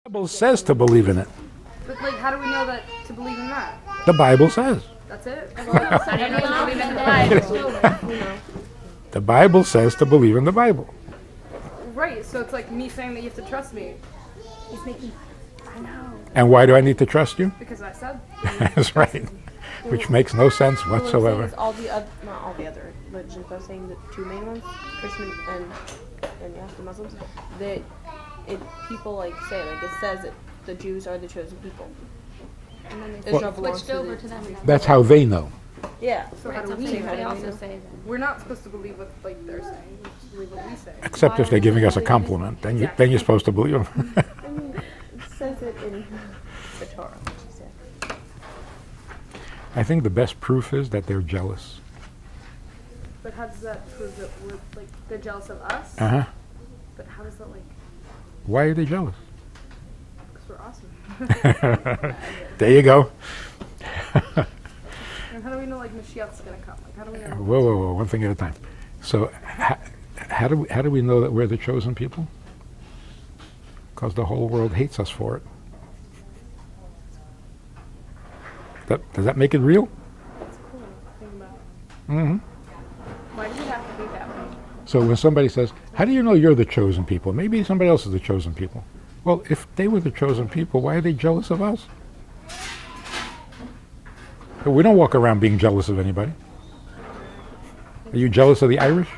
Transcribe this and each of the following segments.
The Bible says to believe in it. But like, how do we know that to believe in that? The Bible says. That's it? I don't know. Believe in the Bible. The Bible says to believe in the Bible. Right, so it's like me saying that you have to trust me. He's making. I know. And why do I need to trust you? Because I said. That's right. Which makes no sense whatsoever. Is all the other, not all the other religions, but I'm saying the two main ones, Christian and yeah, the Muslims, that people like say, like it says that the Jews are the chosen people. And then Israel belongs Switched over to them. That's how they know. Yeah. So how do we They know? How do also we know? say that. We're not supposed to believe what like they're saying. We're supposed to believe what we say. Except if they're giving us a compliment. Then you're supposed to believe them. I mean, it says it in the Torah, which is it. I think the best proof is that they're jealous. But how does that prove that we're like they're jealous of us? Uh-huh. But how does that like? Why are they jealous? Because we're awesome. There you go. And how do we know like Mashiach's gonna come? Like how do we know? Whoa, one thing at a time. So how do we know that we're the chosen people? Because the whole world hates us for it. Does that make it real? That's cool. Think about. Mm-hmm. Why does it have to be that way? So when somebody says, how do you know you're the chosen people? Maybe somebody else is the chosen people. Well, if they were the chosen people, why are they jealous of us? We don't walk around being jealous of anybody. Are you jealous of the Irish? Is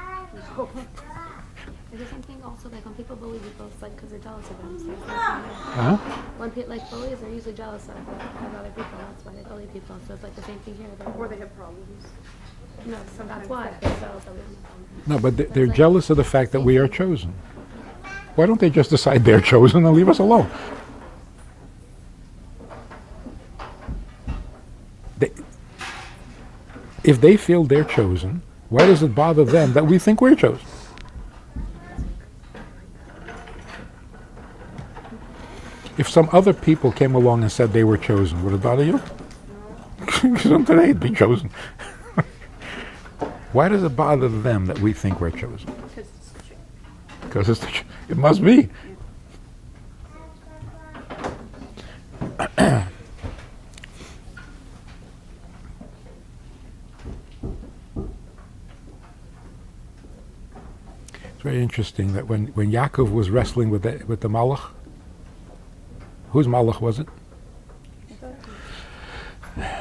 there something also like when people bully people, it's like because they're jealous of them. So it's Uh-huh. when like bullies are usually jealous of other people, that's why they bully people. So it's like the same thing here. Or they have problems. No, Sometimes that's why they- they're jealous of them. No, but they're jealous of the fact that we are chosen. Why don't they just decide they're chosen and leave us alone? If they feel they're chosen, why does it bother them that we think we're chosen? If some other people came along and said they were chosen, would it bother you? Because they'd be chosen. Why does it bother them that we think we're chosen? Because it must be. It's very interesting that when Yaakov was wrestling with the Malach, whose Malach was it?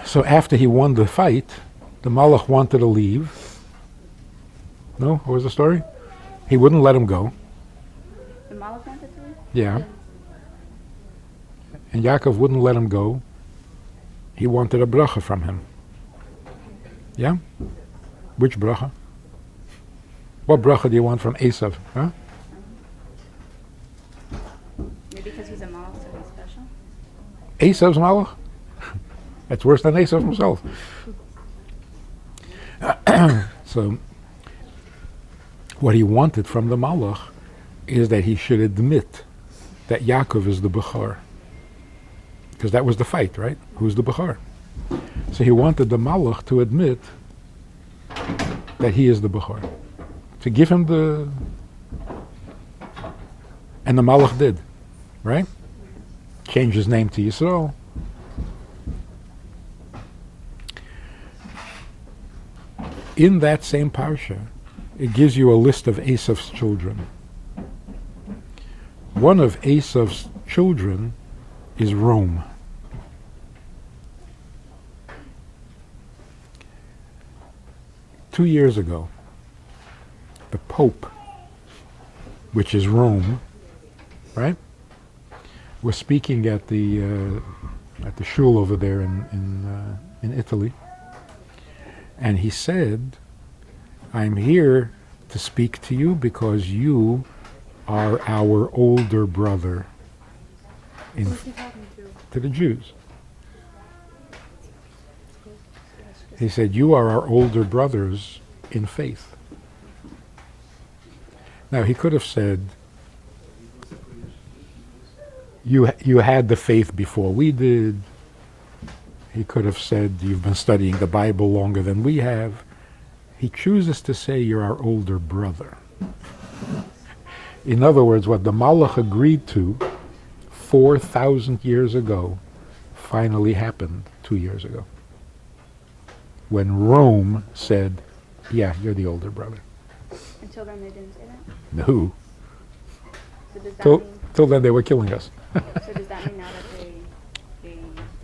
So after he won the fight, the Malach wanted to leave. No? What was the story? He wouldn't let him go. The Malach wanted to leave? Yeah. And Yaakov wouldn't let him go. He wanted a bracha from him. Yeah? Which bracha? What bracha do you want from Esav? Huh? Maybe because he's a Malach, so he's special? Esav's Malach? That's worse than Esav himself. So, what he wanted from the Malach is that he should admit that Yaakov is the Bechor. Because that was the fight, right? Who's the Bechor? So he wanted the Malach to admit that he is the Bechor. To give him the... And the Malach did, right? Changed his name to Yisrael. In that same parsha, it gives you a list of Esav's children. One of Esav's children is Rome. Two years ago, the Pope, which is Rome, right, was speaking at the shul over there in Italy, and he said, "I'm here to speak to you because you are our older brother." Who's he talking to? To the Jews. He said, "You are our older brothers in faith." Now he could have said, you had the faith before we did. He could have said, you've been studying the Bible longer than we have. He chooses to say, you're our older brother. In other words, what the Malach agreed to 4,000 years ago finally happened 2 years ago. When Rome said, yeah, you're the older brother. Until then, they didn't say that. No. So does that Till, mean? till then they were killing us. So does that mean now that they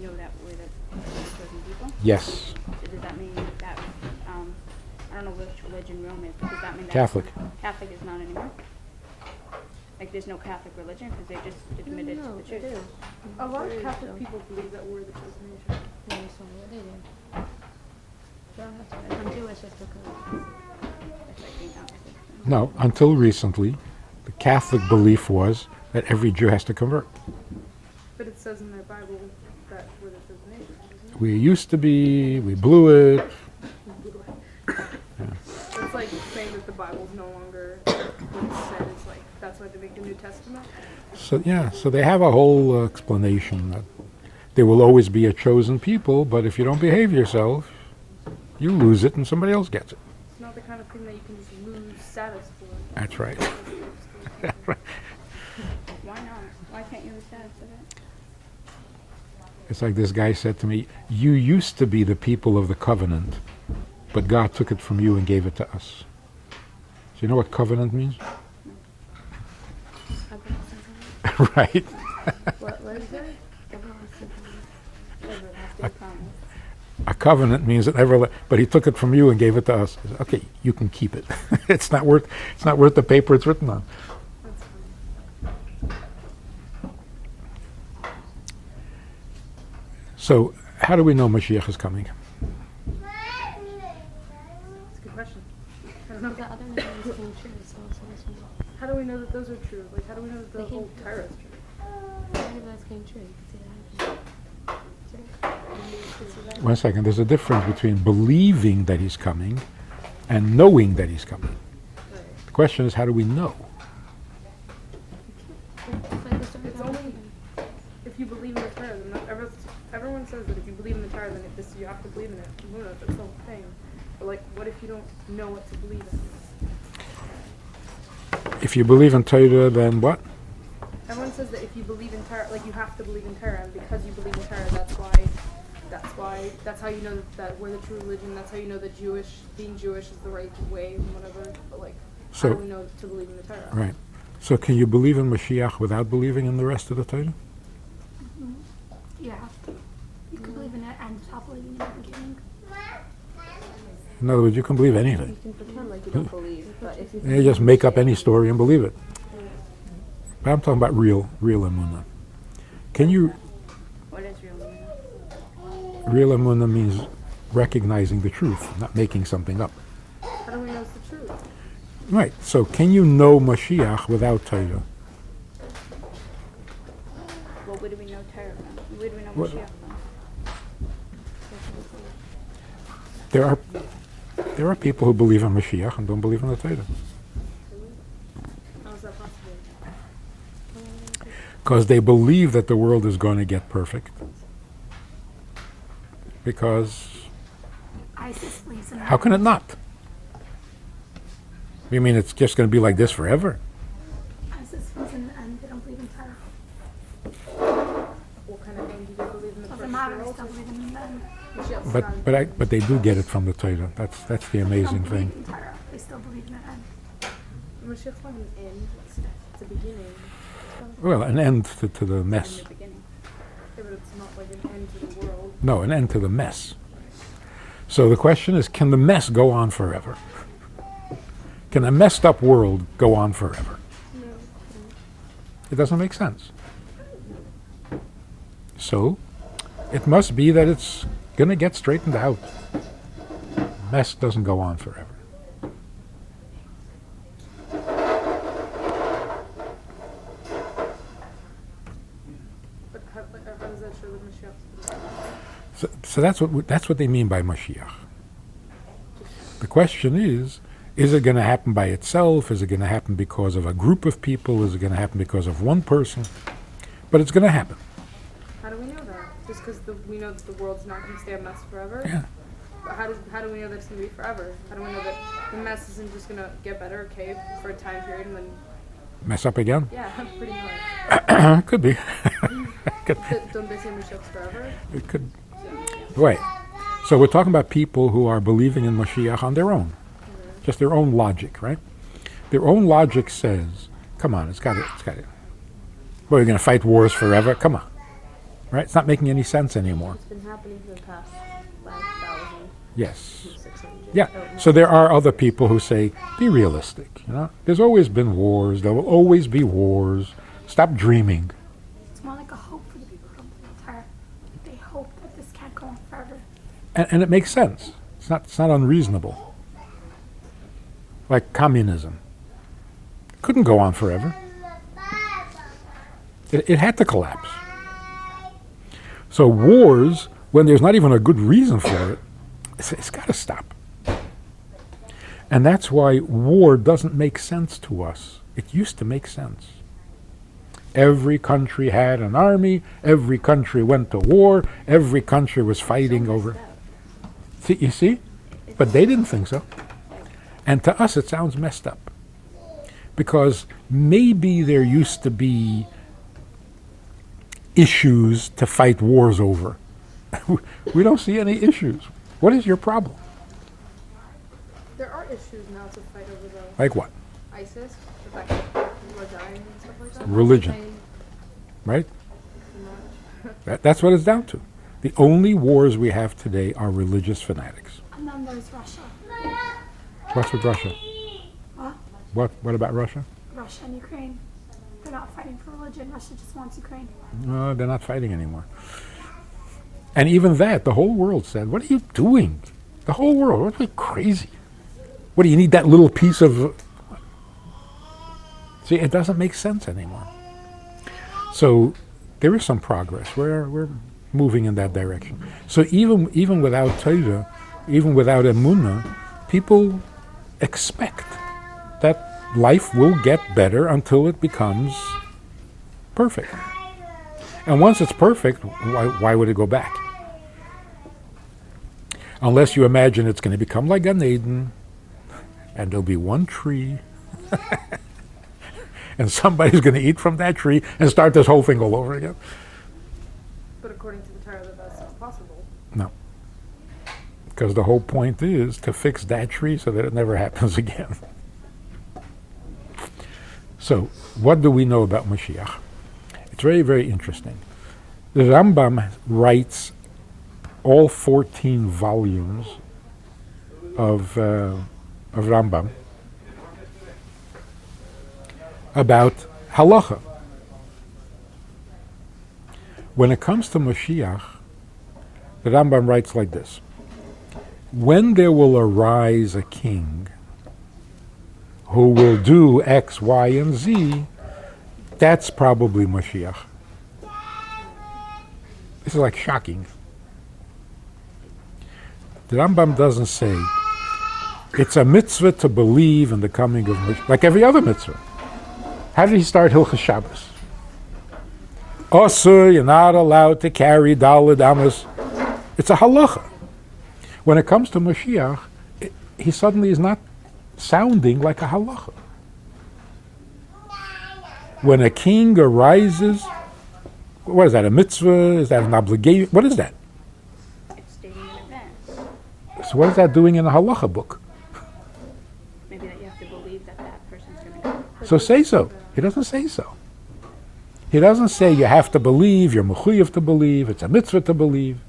know that we're the chosen people? Yes. So does that mean that I don't know which religion Rome is, but does that mean that Catholic. Catholic is not anymore? Like there's no Catholic religion because they just admitted to the they church. do. A lot of Very Catholic so. people believe that we're the chosen nation. Yeah, so what they do. They don't have to. If I'm Jewish, I still come. That's like being opposite. No, until recently, the Catholic belief was that every Jew has to convert. But it says in their Bible that we're the chosen nation, doesn't it? We used to be, we blew it. It's like saying that the Bible's no longer what it said. It's like that's why they make the New Testament. So yeah, so they have a whole explanation that there will always be a chosen people, but if you don't behave yourself, you lose it and somebody else gets it. It's not the kind of thing that you can just lose status for. That's right. Why not? Why can't you understand it? It's like this guy said to me, you used to be the people of the covenant, but God took it from you and gave it to us. So you know what covenant means? Right. What is it? Everlasting promise. A covenant means that but he took it from you and gave it to us. He said, okay, you can keep it. It's not worth the paper it's written on. That's funny. So how do we know Mashiach is coming? It's a good question. I don't know. The other nations came true, so this one. How do we know that those are true? Like, how do we know that the They whole came- Torah is true? None of those came true. You can see that. Sure. One second. There's a difference between believing that he's coming and knowing that he's coming. Right. The question is, how do we know? It's like the story It's about only Abraham. if you believe in the Torah. Then everyone says that if you believe in the Torah, then you have to believe in it. Who knows? That's the whole thing. But like, what if you don't know what to believe in? If you believe in Torah, then what? Everyone says that if you believe in Torah, like you have to believe in Torah, and because you believe in Torah, that's how you know that we're the true religion. That's how you know that being Jewish is the right way and whatever. But like, how So- do we know to believe in the Torah? Right. So can you believe in Mashiach without believing in the rest of the Torah? Yeah. You can believe in it and stop believing in the beginning. In other words, you can believe anything. You can pretend like you don't believe, but if you You just make up any story and believe it. But I'm talking about real emunah. Can you? What is real meaning? Real emunah means recognizing the truth, not making something up. How do we know it's the truth? Right. So can you know Mashiach without Torah? Well, where do we know Torah from? Where do we know What- Mashiach from? There are people who believe in Mashiach and don't believe in the Torah. How is that possible? Because they believe that the world is going to get perfect. Because ISIS believes in how can it not? You mean it's just going to be like this forever? ISIS believes in the end. They don't believe in Torah. What kind of thing do you believe in the Doesn't first matter. They world? still believe in the end. Mashiach's But son. but they do get it from the Torah. That's the They don't amazing believe thing. in Torah. They still believe in the end. Mashiach's not an end. It's a beginning. Well, an end to the In mess. the beginning. Yeah, but it's not like an end to the world. No, an end to the mess. So the question is, can the mess go on forever? Can a messed up world go on forever? It doesn't make sense. So it must be that it's going to get straightened out. Mess doesn't go on forever. But how does that show that Mashiach's So that's what they mean by Mashiach. The question is it going to happen by itself? Is it going to happen because of a group of people? Is it going to happen because of one person? But it's going to happen. How do we know that? Just because we know that the world's not going to stay a mess forever? Yeah. But how do we know that it's going to be forever? How do we know that the mess isn't just going to get better, okay, for a time period and then Mess up again? Yeah, pretty much. Could be. Don't they say Mashiach's forever? It could. So, Right. So we're talking about people who are believing in Mashiach on their own. Just their own logic, right? Their own logic says, come on, it's got it. Well, you're going to fight wars forever? Come on. Right? It's not making any sense anymore. It's been happening for the past 5,000, Yes. 600 years. Yeah. So there are other people who say, be realistic. You know, there's always been wars. There will always be wars. Stop dreaming. It's more like a hope for the people who don't believe Torah. They hope that this can't go on forever. And it makes sense. It's not unreasonable. Like communism. Couldn't go on forever. It had to collapse. So wars, when there's not even a good reason for it, it's got to stop. And that's why war doesn't make sense to us. It used to make sense. Every country had an army. Every country went to war. Every country was fighting over. See, you see? But they didn't think so. And to us, it sounds messed up. Because maybe there used to be issues to fight wars over. We don't see any issues. What is your problem? there are issues now to fight over the Like what? ISIS, the fact that people are dying and stuff like that. Religion. Right? Not- That's what it's down to. The only wars we have today are religious fanatics. And then there's Russia. What's with Russia? What? What about Russia? Russia and Ukraine. They're not fighting for religion. Russia just wants Ukraine. No, they're not fighting anymore. And even that, the whole world said, what are you doing? The whole world, what are you crazy? What do you need that little piece of... See, it doesn't make sense anymore. So there is some progress. We're moving in that direction. So even without Torah, even without Emunah, people expect that life will get better until it becomes perfect. And once it's perfect, why would it go back? Unless you imagine it's going to become like Gan Eden, and there'll be one tree, and somebody's going to eat from that tree and start this whole thing all over again. But according to the Torah, that's not possible. No. Because the whole point is to fix that tree so that it never happens again. So, what do we know about Mashiach? It's very, very interesting. The Rambam writes all 14 volumes of Rambam about halacha. When it comes to Mashiach, the Rambam writes like this: when there will arise a king who will do X, Y, and Z, that's probably Mashiach. This is like shocking. The Rambam doesn't say it's a mitzvah to believe in the coming of Mashiach, like every other mitzvah. How did he start Hilchos Shabbos? Also, you're not allowed to carry Daled Amos. It's a halacha. When it comes to Mashiach, he suddenly is not sounding like a halacha. When a king arises, what is that, a mitzvah? Is that an obligation? What is that? It's stating in advance. So what is that doing in a halacha book? Maybe that you have to believe that that person's going to go. So say so. He doesn't say so. He doesn't say you have to believe, you're mechuyev to believe, it's a mitzvah to believe.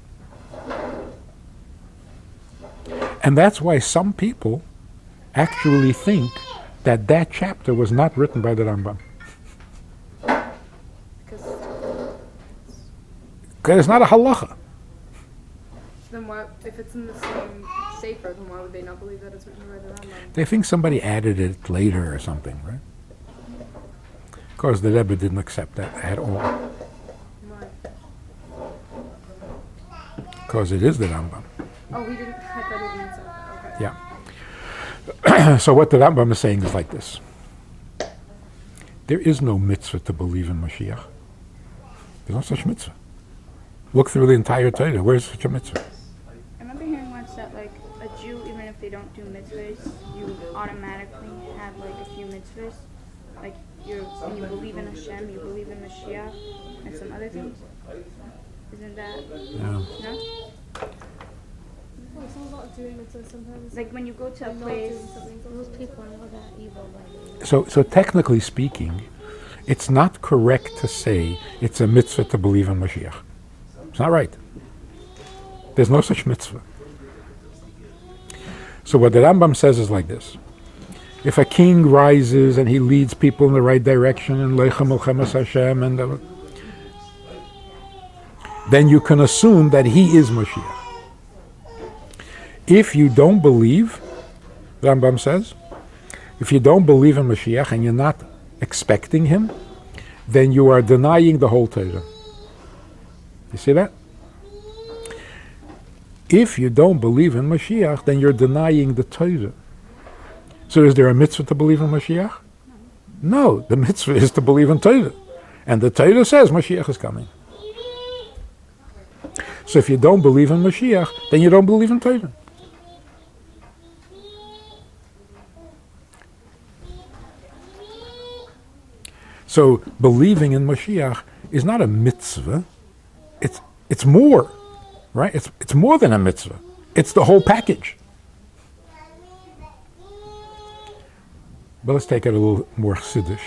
And that's why some people actually think that that chapter was not written by the Rambam. Because it's not a halacha. Then why, if it's in the same sefer, then why would they not believe that it's written by the Rambam? They think somebody added it later or something, right? Because the Rebbe didn't accept that at all. Why? Because it is the Rambam. Oh, he didn't. I thought he didn't say that. Okay. Yeah. So what the Rambam is saying is like this. There is no mitzvah to believe in Mashiach. There's no such mitzvah. Look through the entire Torah. Where's such a mitzvah? I remember hearing once that, like, a Jew, even if they don't do mitzvahs, you automatically have, like, a few mitzvahs. Like when you believe in Hashem, you believe in Mashiach and some other things. Isn't that Yeah. no? Well, someone's not doing mitzvahs sometimes. Like when you go to a Not place. doing something Those sometimes. people are not that evil, by the way. So technically speaking, it's not correct to say it's a mitzvah to believe in Mashiach. It's not right. There's no such mitzvah. So what the Rambam says is like this. If a king rises and he leads people in the right direction and Leicha Milchemes Hashem, and then you can assume that he is Mashiach. If you don't believe, Rambam says, if you don't believe in Mashiach and you're not expecting him, then you are denying the whole Torah. You see that? If you don't believe in Mashiach, then you're denying the Torah. So is there a mitzvah to believe in Mashiach? No, the mitzvah is to believe in Torah. And the Torah says Mashiach is coming. So if you don't believe in Mashiach, then you don't believe in Torah. So believing in Mashiach is not a mitzvah. It's more, right? It's more than a mitzvah. It's the whole package. But let's take it a little more Siddish.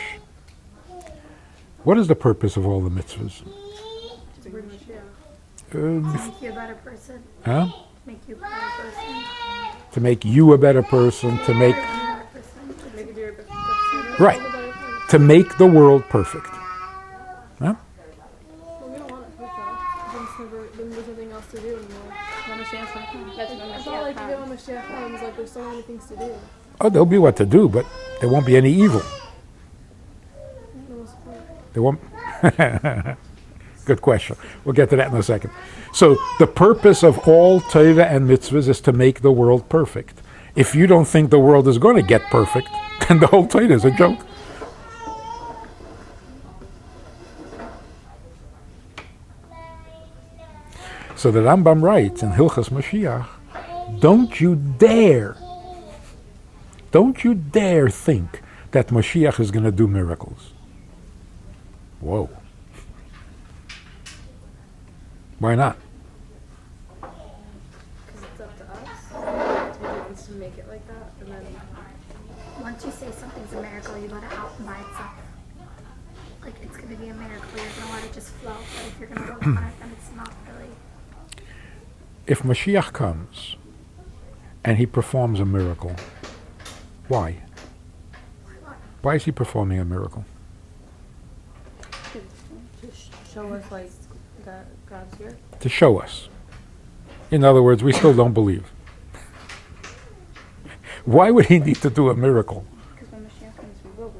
What is the purpose of all the mitzvahs? To bring Mashiach. Make you a better person. Huh? Make you a better person. To make you a better person, to make, Be a better person. Make it your best. right, to make the world perfect. Huh? Well, we don't want it perfect. Then there's nothing else to do anymore. When Mashiach's gonna come. That's when It's not like Mashiach even when Mashiach comes, like there's so many things to do. Oh, there'll be what to do, but there won't be any evil. For the most part. There won't. Good question. We'll get to that in a second. So the purpose of all Torah and mitzvahs is to make the world perfect. If you don't think the world is going to get perfect, then the whole Torah is a joke. So the Rambam writes in Hilchas Mashiach, don't you dare think that Mashiach is going to do miracles. Whoa. Why not? Because it's up to us. To be the ones to make it like that. And then Once you say something's a miracle, you let it out by itself. Like it's gonna be a miracle, you're gonna let it just flow. But if you're gonna work on it, then it's not really. If Mashiach comes and he performs a miracle, why? Why is he performing a miracle? To show us like God's here. To show us. In other words, we still don't believe. Why would he need to do a miracle? Because when Mashiach comes, we will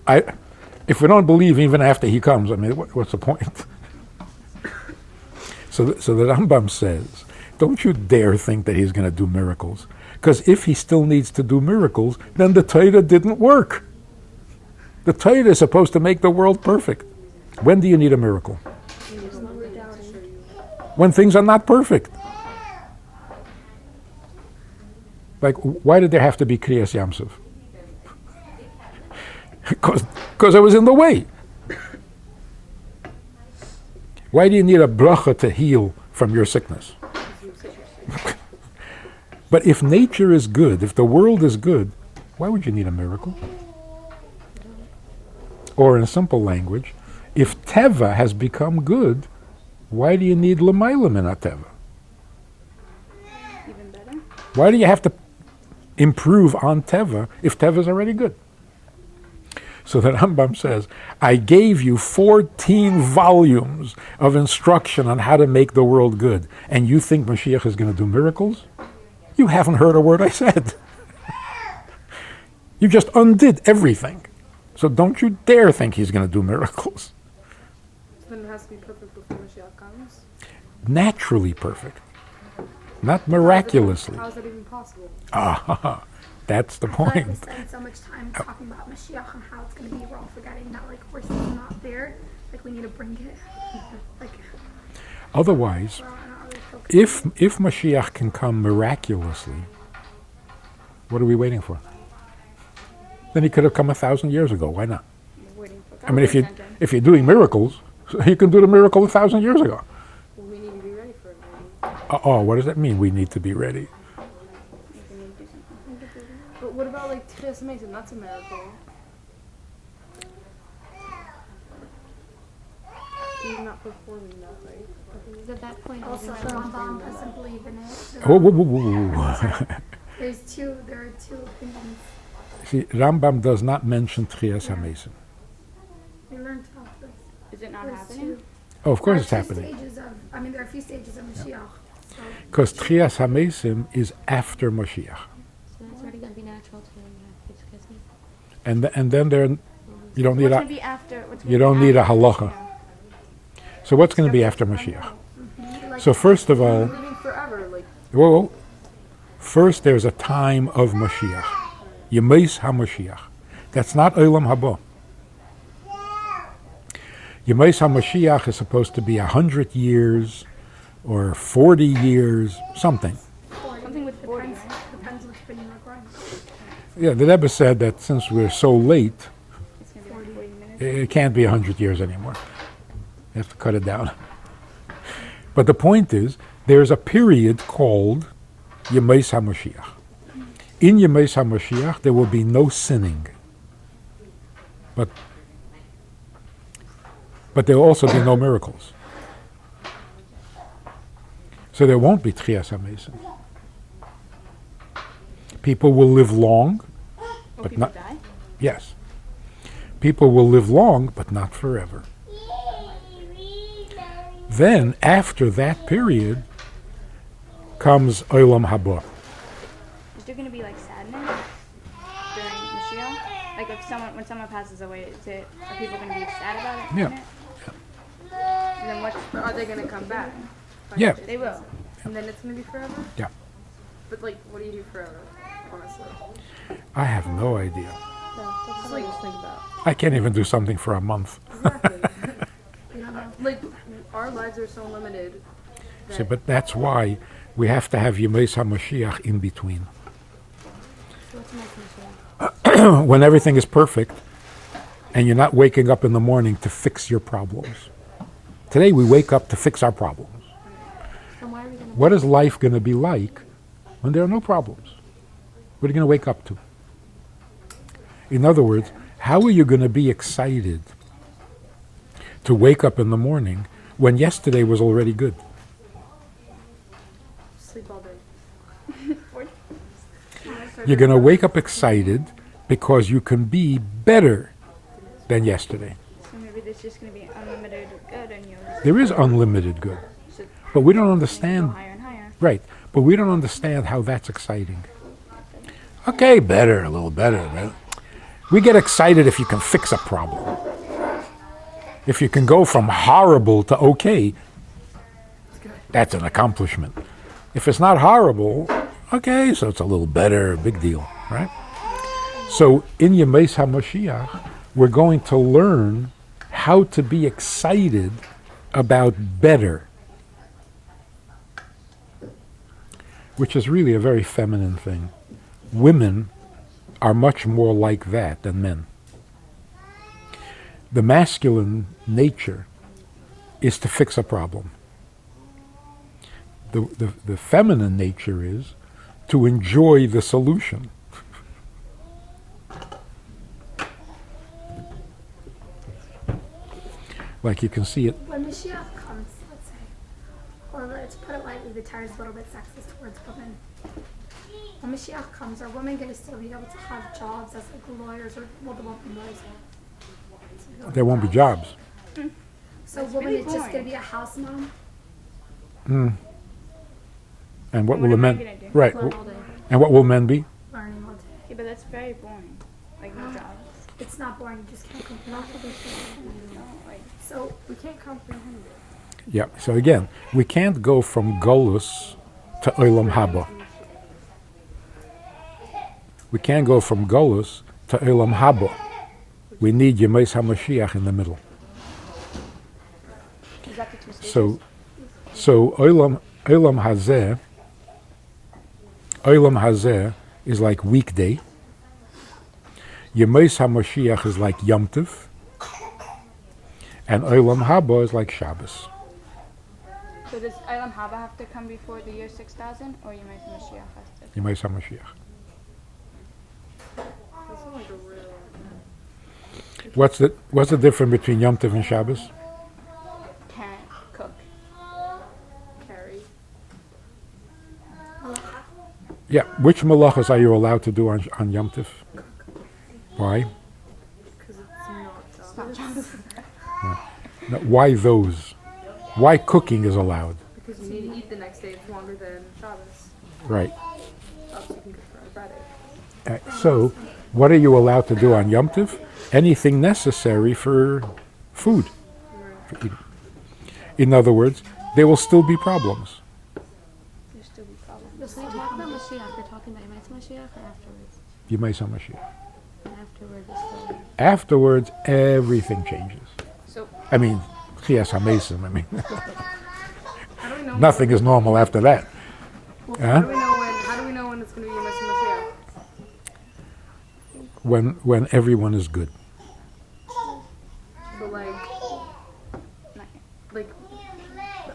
believe. If we don't believe even after he comes, I mean, what's the point? So the Rambam says, don't you dare think that he's going to do miracles. Because if he still needs to do miracles, then the Torah didn't work. The Torah is supposed to make the world perfect. When do you need a miracle? When things are not perfect. Like, why did there have to be Kriyas Yamsuf? Because I was in the way. Why do you need a bracha to heal from your sickness? But if nature is good, if the world is good, why would you need a miracle? Or in simple language, if Teva has become good, why do you need L'mayla min HaTeva? Even better. Why do you have to improve on Teva if Teva is already good? So the Rambam says, I gave you 14 volumes of instruction on how to make the world good, and you think Mashiach is going to do miracles? You haven't heard a word I said. You just undid everything. So don't you dare think he's going to do miracles. then it has to be perfect before Mashiach comes. Naturally perfect, not miraculously. How is that even possible? Ah, that's the I feel like we point. spend so much time talking about Mashiach and how it's gonna be. We're all forgetting that like we're still not there. Like we need to bring it. Like Otherwise, we're not really focused. if Mashiach can come miraculously, what are we waiting for? Then he could have come 1,000 years ago. Why not? We're waiting for I mean, God to send him. if you're doing miracles, you can do the miracle 1,000 years ago. Well, we need to be ready for it. Maybe. Oh, what does that mean? We need to be ready. We need to do something. But what about like Tchias Mason? That's a miracle. He's not performing that, right? Because at that point, Also, also, Rambam doesn't believe in it. Whoa, whoa, whoa, whoa, whoa. Sorry. There are two opinions. See, Rambam does not mention Tchias HaMesim. We learned about this. Is it not There's happening? Oh, of course it's there are two happening. stages of, I mean, there are a few stages of Mashiach. So Because Tchias HaMesim is after Mashiach. so that's already going to be natural to have to kiss me. And then there, you don't need What's a, gonna be after? What's you gonna don't be need a after halacha. Mashiach? So what's going to be after Mashiach? like, So first of all, Living forever, like whoa, first there's a time of Mashiach. Yemais HaMashiach. That's not Olam Haba. Yemais HaMashiach is supposed to be 100 years or 40 years, something. Something with 40, depends, right? depends which opinion you're going with. Yeah, the Rebbe said that since we're so late, It's gonna be like 40 minutes. it can't be 100 years anymore. You have to cut it down. But the point is, there's a period called Yemais HaMashiach. In Yemais HaMashiach, there will be no sinning. But there will also be no miracles. So there won't be Tchias HaMesim. People will live long, Will but people not, die? yes. People will live long, but not forever. Then, after that period, comes Olam Haba. Is there gonna be like sadness during Mashiach? Like if when someone passes away, are people gonna be sad about it? Yeah. in it? And then what's but are they gonna come back? Yeah. they will. And then it's gonna be forever? Yeah. But like, what do you do forever? Honestly. I have no idea. Just like think about. I can't even do something for a month. Exactly. We don't know. Like our lives are so limited. See, but that's why we have to have Yemais HaMashiach in between. So what's the next Mashiach? When everything is perfect and you're not waking up in the morning to fix your problems. Today we wake up to fix our problems. So why are we going to... What is life going to be like when there are no problems? What are you going to wake up to? In other words, how are you going to be excited to wake up in the morning when yesterday was already good? Sleep all day. You're going to wake up excited because you can be better than yesterday. So maybe there's just gonna be unlimited good, and you'll just There is unlimited good, so but we don't go understand. higher and higher. Right, but we don't understand how that's exciting. Okay, better, a little better. Right? We get excited if you can fix a problem. If you can go from horrible to okay, that's an accomplishment. If it's not horrible, okay, so it's a little better, big deal, right? So in Yemais HaMashiach, we're going to learn how to be excited about better, which is really a very feminine thing. Women are much more like that than men. The masculine nature is to fix a problem. The feminine nature is to enjoy the solution. Like you can see it. When Mashiach comes, let's say, or let's put it lightly, the Torah is a little bit sexist towards women. When Mashiach comes, are women going to still be able to have jobs as like lawyers, or well, there won't be lawyers? There won't be jobs. So That's woman really is just boring. going to be a house mom. And what And will the what am I men? gonna do? Right. Learn all day. And what will men be? Learning all day. Yeah, but that's very boring. Like no jobs. It's not boring. You just can't comprehend it. No, like So We can't comprehend it. Yeah. So again, we can't go from Golus to Olam Haba. We can't go from Golus to Olam Haba. We need Yemais HaMashiach in the middle. is that the two stages? So Olam Hazeh is like weekday. Yemais HaMashiach is like Yom Tov, and Olam Haba is like Shabbos. So does Olam Haba have to come before the year 6000, or Yemei Mashiach has to? Yemais HaMashiach. That's not like a real. What's the difference between Yom Tov and Shabbos? Can't cook. Carry. Yeah, which malachas are you allowed to do on Yom Tov? Why? Because it's not Shabbos. No, why those? Why cooking is allowed? Because you need to eat the next day. It's longer than Shabbos. Right. Obviously, you can cook for Friday. So, what are you allowed to do on Yom Tov? Anything necessary for food. For eating. In other words, there will still be problems. There's still be problems. So when you talk about Mashiach, you're talking about Yemei Mashiach or afterwards? Yemais HaMashiach. And afterwards is still... Afterwards, everything changes. So, I mean, Chias HaMesim, I mean, how do we know? nothing is normal after that. How Huh? do we know when? How do we know when it's going to be Yom Mashiach? When everyone is good. But like Not yet. like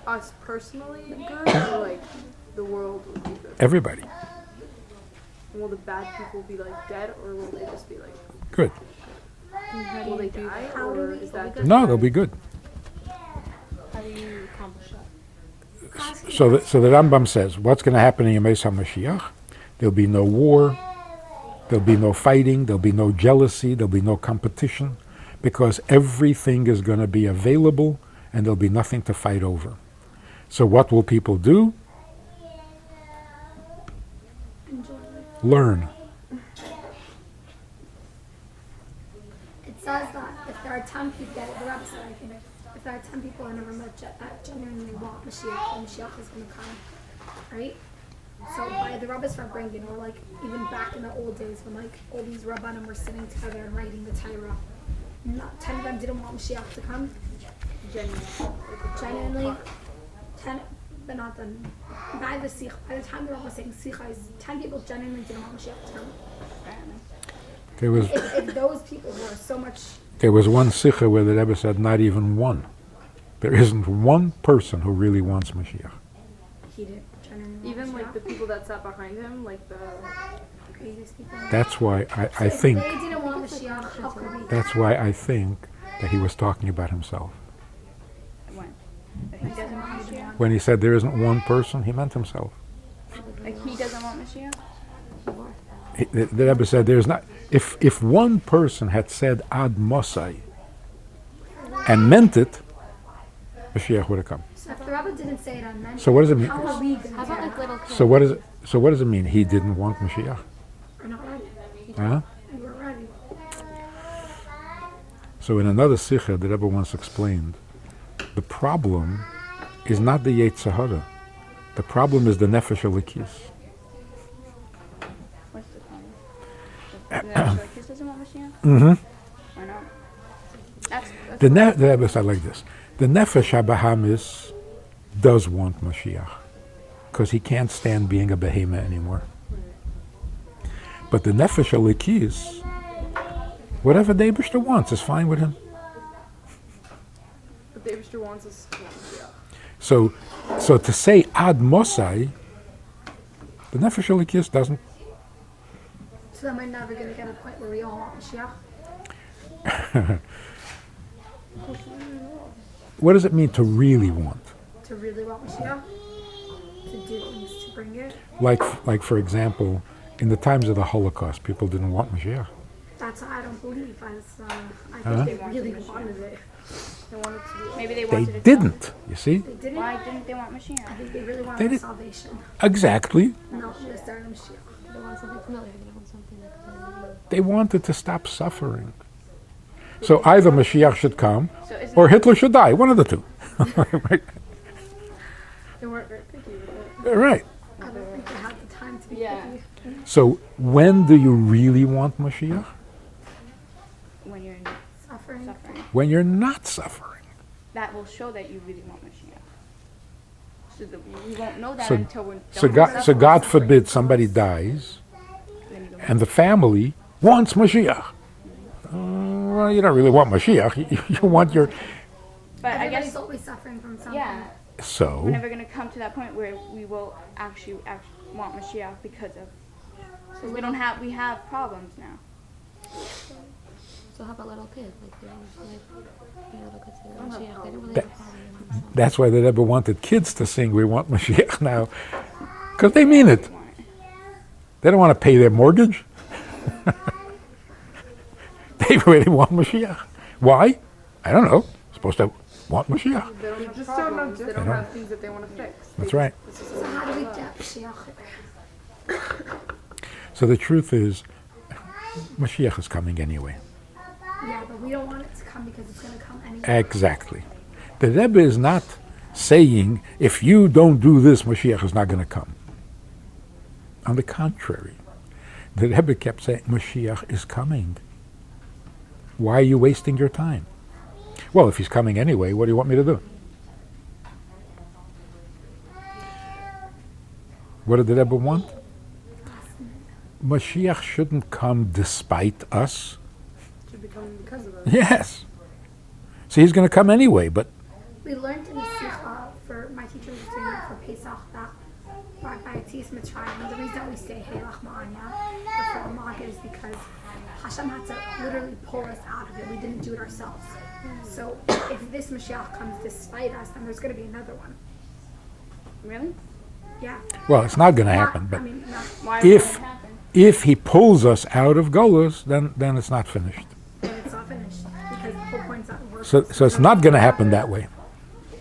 us personally good, or like the world would be good. Everybody. Will the bad people be like dead, or will they just be like? Good. Will they die, or is that? No, they'll be good. How do you accomplish that? So the Rambam says, what's going to happen in Yemei HaMashiach? There'll be no war, there'll be no fighting, there'll be no jealousy, there'll be no competition, because everything is going to be available and there'll be nothing to fight over. So what will people do? Learn. It says that if there are 10 people, the Rebbe said, I think, if there are 10 people in a room that genuinely want Mashiach, then Mashiach is going to come, right? So by the Rebbe's for bringing, or like even back in the old days when like all these Rabbanim were sitting together and writing the Torah, not 10 of them didn't want Mashiach to come. Genuinely, 10, but not then. By the Sikh, by the time the Rebbe was saying Sikha, 10 people genuinely didn't want Mashiach to come. There was If those people were so much, one sikha where the Rebbe said, not even one. There isn't one person who really wants Mashiach. he did genuinely want Even like Mashiach. the people that sat behind him, like the. Craziest people. That's why I If think, they didn't want Mashiach, how could we? that's why I think that he was talking about himself. When? That he doesn't want Mashiach? When he said there isn't one person, he meant himself. Like he doesn't want Mashiach? The Rebbe said there's not. If one person had said Ad Mosai and meant it, Mashiach would have come. So if the Rebbe didn't say it on men, So what does it mean? how are we going How to about like little kids? So what is it? So what does it mean? He didn't want Mashiach, We're not ready. huh? We were ready. So in another sikha, the Rebbe once explained, the problem is not the Yetzer Hara. The problem is the Nefesh Elikis. What's the problem? The actual kids doesn't want Mashiach? Mm-hmm. Or not? That's The Rebbe said like this: the Nefesh HaBahamis does want Mashiach because he can't stand being a behemoth anymore. But the Nefesh Elikis, whatever the Eibishter wants is fine with him. But the Abishter wants us to want Mashiach. So to say Ad Mosai, the Nefesh Elikis doesn't. So then we're never going to get a point where we all want Mashiach. What does it mean to really want? To really want Mashiach. To do things to bring it. Like for example, in the times of the Holocaust, people didn't want Mashiach. That's I don't believe. I think Huh? they really wanted it. They wanted to be. maybe they They wanted it. didn't, you see? They didn't. Why didn't they want I Mashiach? think they really They wanted did- salvation. Exactly. Not necessarily Mashiach. They want something familiar. They want something like They wanted to stop suffering. So either Mashiach should come So isn't or Hitler should die, one of the two. Right. They weren't very picky with it. Right. I don't think they had the time to be Yeah. picky. So when do you really want Mashiach? when you're Suffering. suffering? When you're not suffering. That will show that you really want Mashiach. So that we won't know that So- until we're So done God, with so God suffering. forbid somebody dies Then you don't and the family wants Mashiach. Well, you don't really want Mashiach. You want your... But I Everybody's guess, always suffering from something. yeah, So, we're never going to come to that point where we will actually want Mashiach because of, because we have problems now. So how about little kids? Like, they don't like, little kids say, don't have Mashiach, they don't really That- have a problem with themselves. that's why they never wanted kids to sing, "We want Mashiach now." Because they mean it. Want it. They don't want to pay their mortgage. They really want Mashiach. Why? I don't know. Supposed to want Mashiach. They don't have just don't know problems. They don't different. have things that they want to fix. That's right. So how do we get Mashiach? So the truth is, Mashiach is coming anyway. Yeah, but we don't want it to come because it's going to come anyway. Exactly. The Rebbe is not saying, if you don't do this, Mashiach is not going to come. On the contrary, the Rebbe kept saying, Mashiach is coming. Why are you wasting your time? Well, if he's coming anyway, what do you want me to do? What did the Rebbe want? Mashiach shouldn't come despite us. Should be coming because of us. Yes. So he's going to come anyway, but We learned in the Sikha, for my teacher was doing it for Pesach, that by Tzis Mitzrayim, the reason we say Helach Ma'anya, or for Amag, is because Hashem had to literally pull us out of it. We didn't do it ourselves. So if this Mashiach comes despite us, then there's going to be another one. Really? Yeah. well, it's not going to Not- happen. But I mean, no. Why If- would it happen? if he pulls us out of Golus, then it's not finished. Then it's not finished. Because the whole point's not working. So it's not going to happen that way.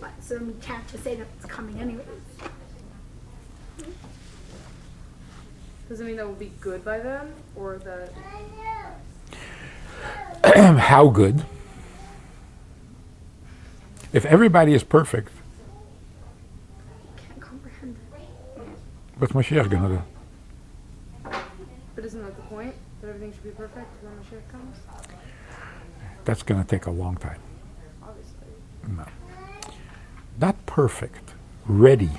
But, so we can't just say that it's coming anyways. Does it mean that we'll be good by then, or that How good? If everybody is perfect, Can't comprehend it. what's Mashiach going to do? But isn't that the point? That everything should be perfect when Mashiach comes? That's going to take a long time. Obviously. No. Not perfect, ready.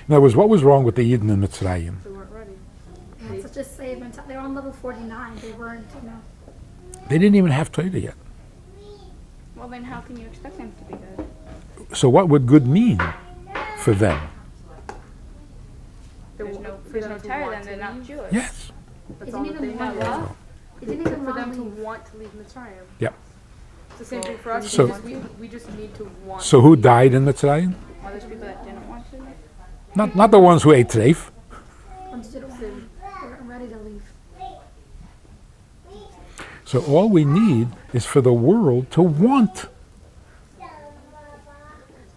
In other words, what was wrong with the Yidden in Mitzrayim? They weren't ready. They had such a slave mentality. They were on level 49. They weren't, you know. They didn't even have Torah yet. Well, then how can you expect them to be good? So what would good mean for them? There's no, For there's them no to Torah, want then to they're not leave. Jewish. Yes. That's They all didn't that they even want know. love. They didn't For even them want to to leave. want to leave Mitzrayim. Yep. It's the same thing for us. So- we just need to want. So who died in Mitzrayim? All those people that didn't want to. Not the ones who ate treif. Ones didn't want to leave. They weren't ready to leave. So all we need is for the world to want.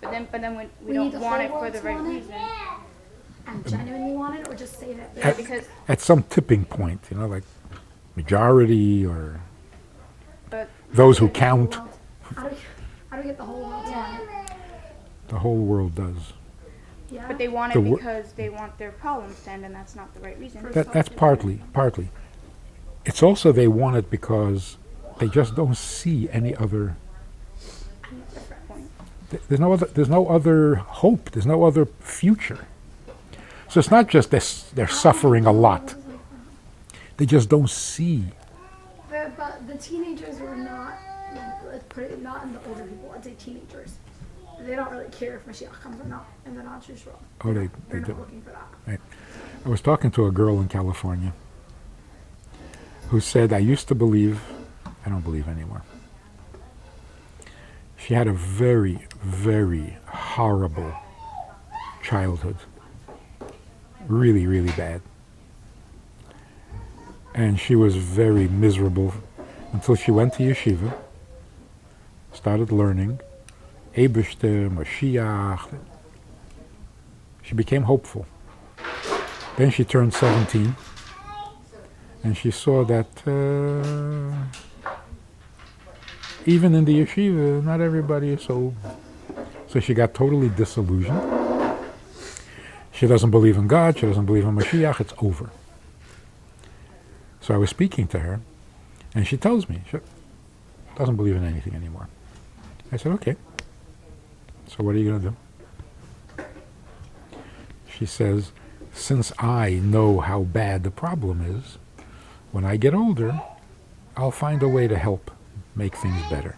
But then we We don't need the want it whole for world the to right want it. reason. And genuinely want it, or just say that. Yeah, because At some tipping point, like majority or but those who Get the whole count. world. How do we get the whole world to want it? The whole world does. Yeah. but they want The it wor- because they want their problems to end, and that's not the right reason. That's partly. It's also they want it because they just don't see any other. There's no other hope. There's no other future. So it's not just they're suffering a lot. They just don't see. But the teenagers were not, let's put it, not in the older people, I'd say teenagers. They don't really care if Mashiach comes or not in the non-Jewish world. Oh, they They're do. not looking for that. I was talking to a girl in California who said, I used to believe, I don't believe anymore. She had a very, very horrible childhood. Really, really bad. And she was very miserable until she went to yeshiva, started learning, Eibishter, Mashiach. She became hopeful. Then she turned 17, and she saw that even in the yeshiva, not everybody is so. So she got totally disillusioned. She doesn't believe in God. She doesn't believe in Mashiach. It's over. So I was speaking to her, and she tells me she doesn't believe in anything anymore. I said, okay. So what are you going to do? She says, since I know how bad the problem is, when I get older, I'll find a way to help. make things better.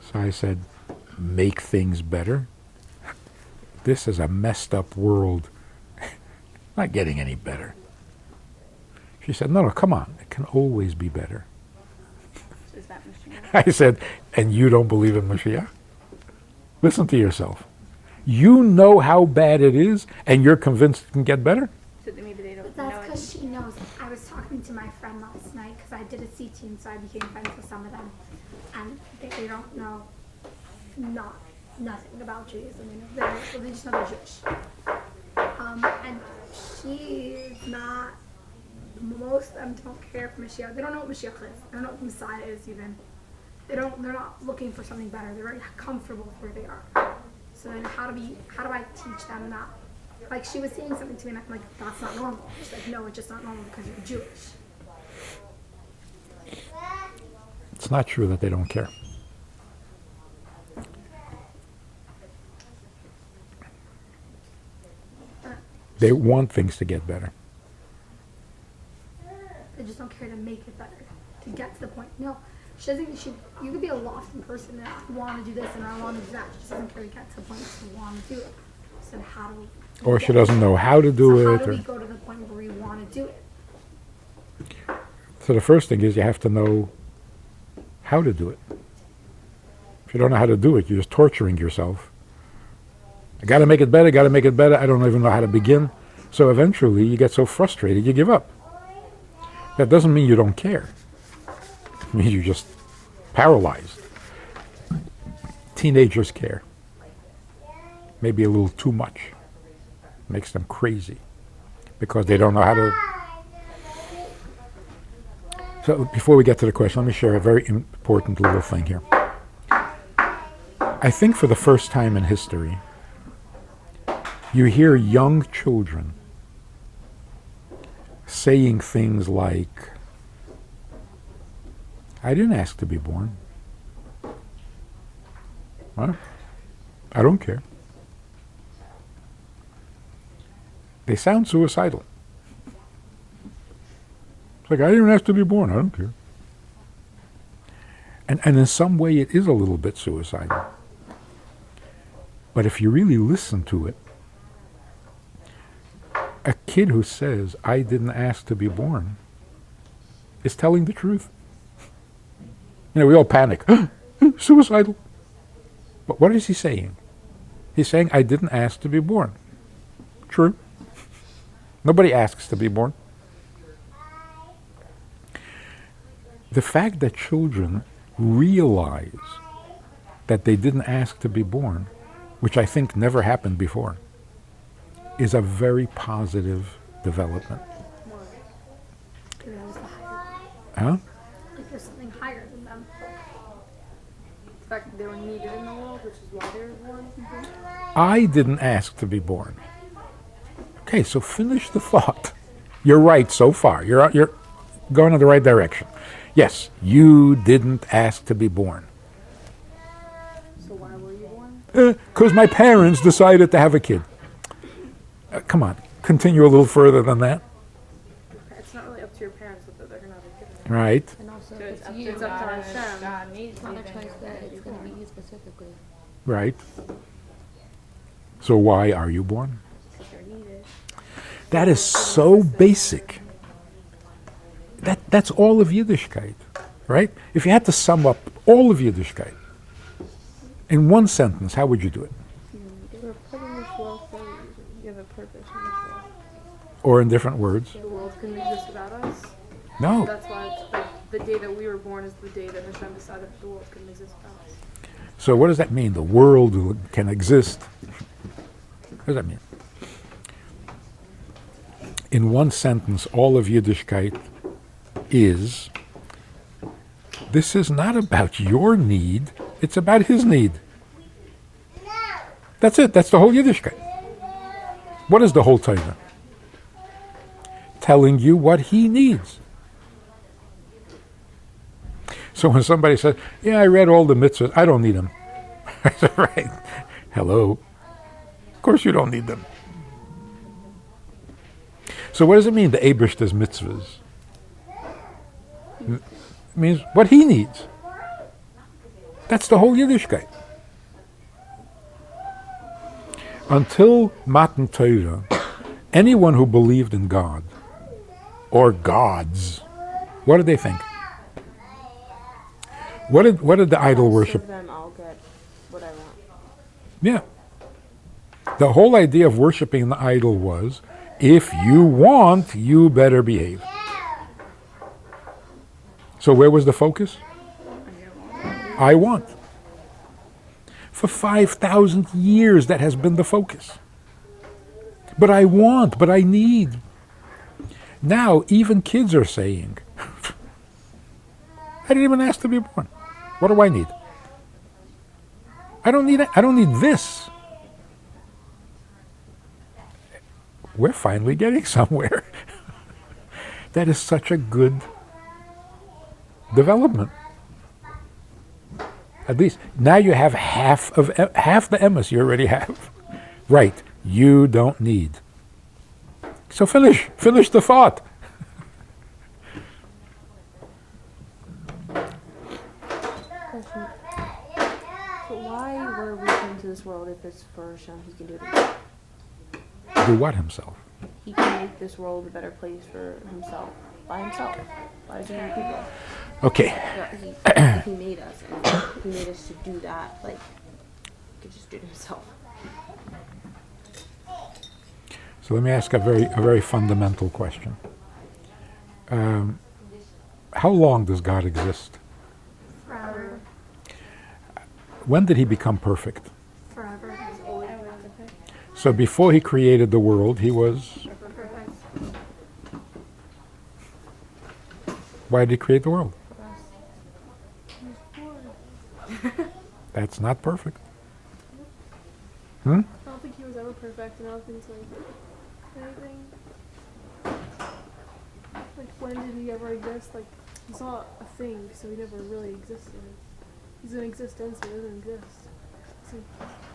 So I said, make things better? This is a messed up world. Not getting any better. She said, no, come on. It can always be better. Is that Mashiach? I said, and you don't believe in Mashiach? Listen to yourself. You know how bad it is, and you're convinced it can get better? So that maybe they don't But know that's it. because she knows. I was talking to my friend last night because I did a C team, so I became friends with some of them, and they don't know nothing about Judaism. You know, they just know they're Jewish. And she's not. Most of them don't care for Mashiach. They don't know what Mashiach is. They don't know what Messiah is even. They're not looking for something better. They're very comfortable where they are. So then how do I teach them that? Like, she was saying something to me and I'm like, that's not normal. She's like, no, it's just not normal because you're Jewish. It's not true that they don't care. They want things to get better. They just don't care to make it better, to get to the point. No, she doesn't. You could be a lofty person and I want to do this and I want to do that. She just doesn't care to get to the point where you want to do it. So how do we? Or she doesn't know how to do So it. how do Or, we go to the point where we want to do it? so the first thing is you have to know how to do it. If you don't know how to do it, you're just torturing yourself. I got to make it better, got to make it better. I don't even know how to begin. So eventually you get so frustrated, you give up. That doesn't mean you don't care. It means you're just paralyzed. Teenagers care. Maybe a little too much. Makes them crazy because they don't know how to. So before we get to the question, let me share a very important little thing here. I think for the first time in history, you hear young children saying things like, I didn't ask to be born. Well, I don't care. They sound suicidal. It's like, I didn't ask to be born, I don't care. And in some way it is a little bit suicidal. But if you really listen to it, a kid who says, I didn't ask to be born, is telling the truth. You know, we all panic. Suicidal. But what is he saying? He's saying, I didn't ask to be born. True. Nobody asks to be born. The fact that children realize that they didn't ask to be born, which I think never happened before, is a very positive development. Maybe that was the higher. Huh? Like there's something higher than them. The fact that they were needed in the world, which is why they were born. I didn't ask to be born. Okay, so finish the thought. You're right so far. You're going in the right direction. Yes, you didn't ask to be born. So why were you born? Because my parents decided to have a kid. Come on, continue a little further than that. It's not really up to your parents whether they're gonna have a kid. Right? And also, So if it's it's up you, to It's up to God, Hashem. and God needs it's not a you, then choice you're that gonna it's be going to be born. you specifically. Right. So why are you born? Because you're needed. That is so basic. That's all of Yiddishkeit, right? If you had to sum up all of Yiddishkeit in one sentence, how would you do it? We're put in this world for a reason. You have a purpose in this world. Or in different words? The world couldn't exist without us. No. That's why it's like the day that we were born is the day that Hashem decided that the world couldn't exist without us. So what does that mean? The world can exist. What does that mean? In one sentence, all of Yiddishkeit is, this is not about your need, it's about his need. That's it. That's the whole Yiddishkeit. What is the whole Torah? Telling you what he needs. So when somebody says, yeah, I read all the mitzvahs, I don't need them. I said, right. Hello. Of course you don't need them. So what does it mean, the Eibishter's mitzvahs? means what he needs. That's the whole Yiddishkeit. Until Matan Torah, anyone who believed in God or gods, what did they think? What did the idol worship? Serve them, I'll get what I want. Yeah. The whole idea of worshiping the idol was, if you want, you better behave. So where was the focus? I want. For 5,000 years, that has been the focus. But I want, but I need. Now, even kids are saying, I didn't even ask to be born. What do I need? I don't need this. We're finally getting somewhere. That is such a good development. At least now you have half the emes you already have. Right, you don't need. So finish the thought. Question. So why were we came to this world if it's for Hashem? He can do it. Do what himself? He can make this world a better place for himself. By himself. By his own people. Okay, He made us. And he made us to do that. Like, he could just do it himself. so let me ask a very fundamental question. How long does God exist? Forever. When did he become perfect? Forever. So before he created the world, he was... Perfect. Why did he create the world? That's not perfect. I don't think he was ever perfect, and I don't think it's like anything. Like, when did he ever exist? Like, he's not a thing, so he never really existed. He's an existence, but he doesn't exist. So,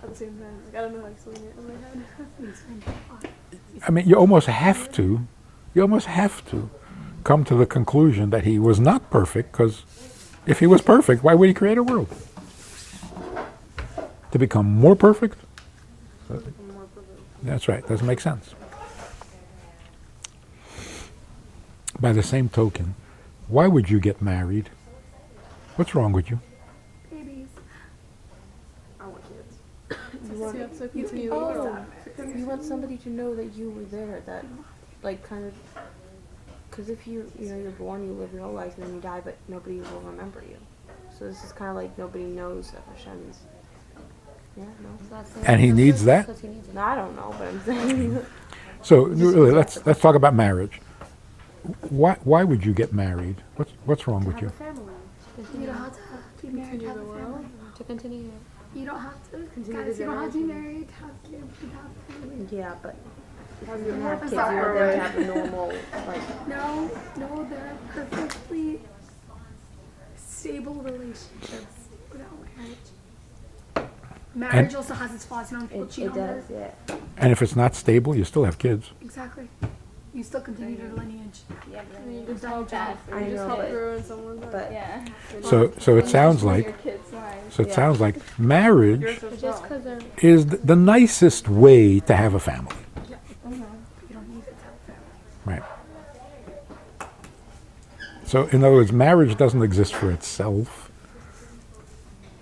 at the same time, like, I don't know how to explain it in my head. I mean, you almost have to come to the conclusion that he was not perfect, because if he was perfect, why would he create a world? To become more perfect? That's right, doesn't make sense. By the same token, why would you get married? What's wrong with you? Babies. I want kids. You want, So continue the oh, world. you want somebody to know that you were there. That, like, kind of... Because if you're born, you live your whole life, and then you die, but nobody will remember you. So this is kind of like nobody knows that Hashem's... Yeah, no. And he needs that? Because he needs it. No, I don't know, but I'm saying... So really, let's talk about marriage. Why would you get married? What's wrong with Have a you? family. You don't have to be married to Continue have the a world. family. To continue. You don't have to. Continue Guys, the you don't have to be generation. married to have kids and have a family. Yeah, but if Have you your didn't have work kids, you is want them alright. to have a normal, like... No, they're perfectly stable relationships without marriage. Marriage also has its flaws, people cheat It on does, it. yeah. And if it's not stable, you still have kids. Exactly. You still continue your lineage. Yeah, but And you then just Done help job. out. I You just know, help but- ruin someone's life. But yeah. So it sounds Your like kids' lives. so it Yeah. sounds like marriage Yours as Just well. because they're is the nicest way to have a family. You don't need to have a family. Right. So in other words, marriage doesn't exist for itself.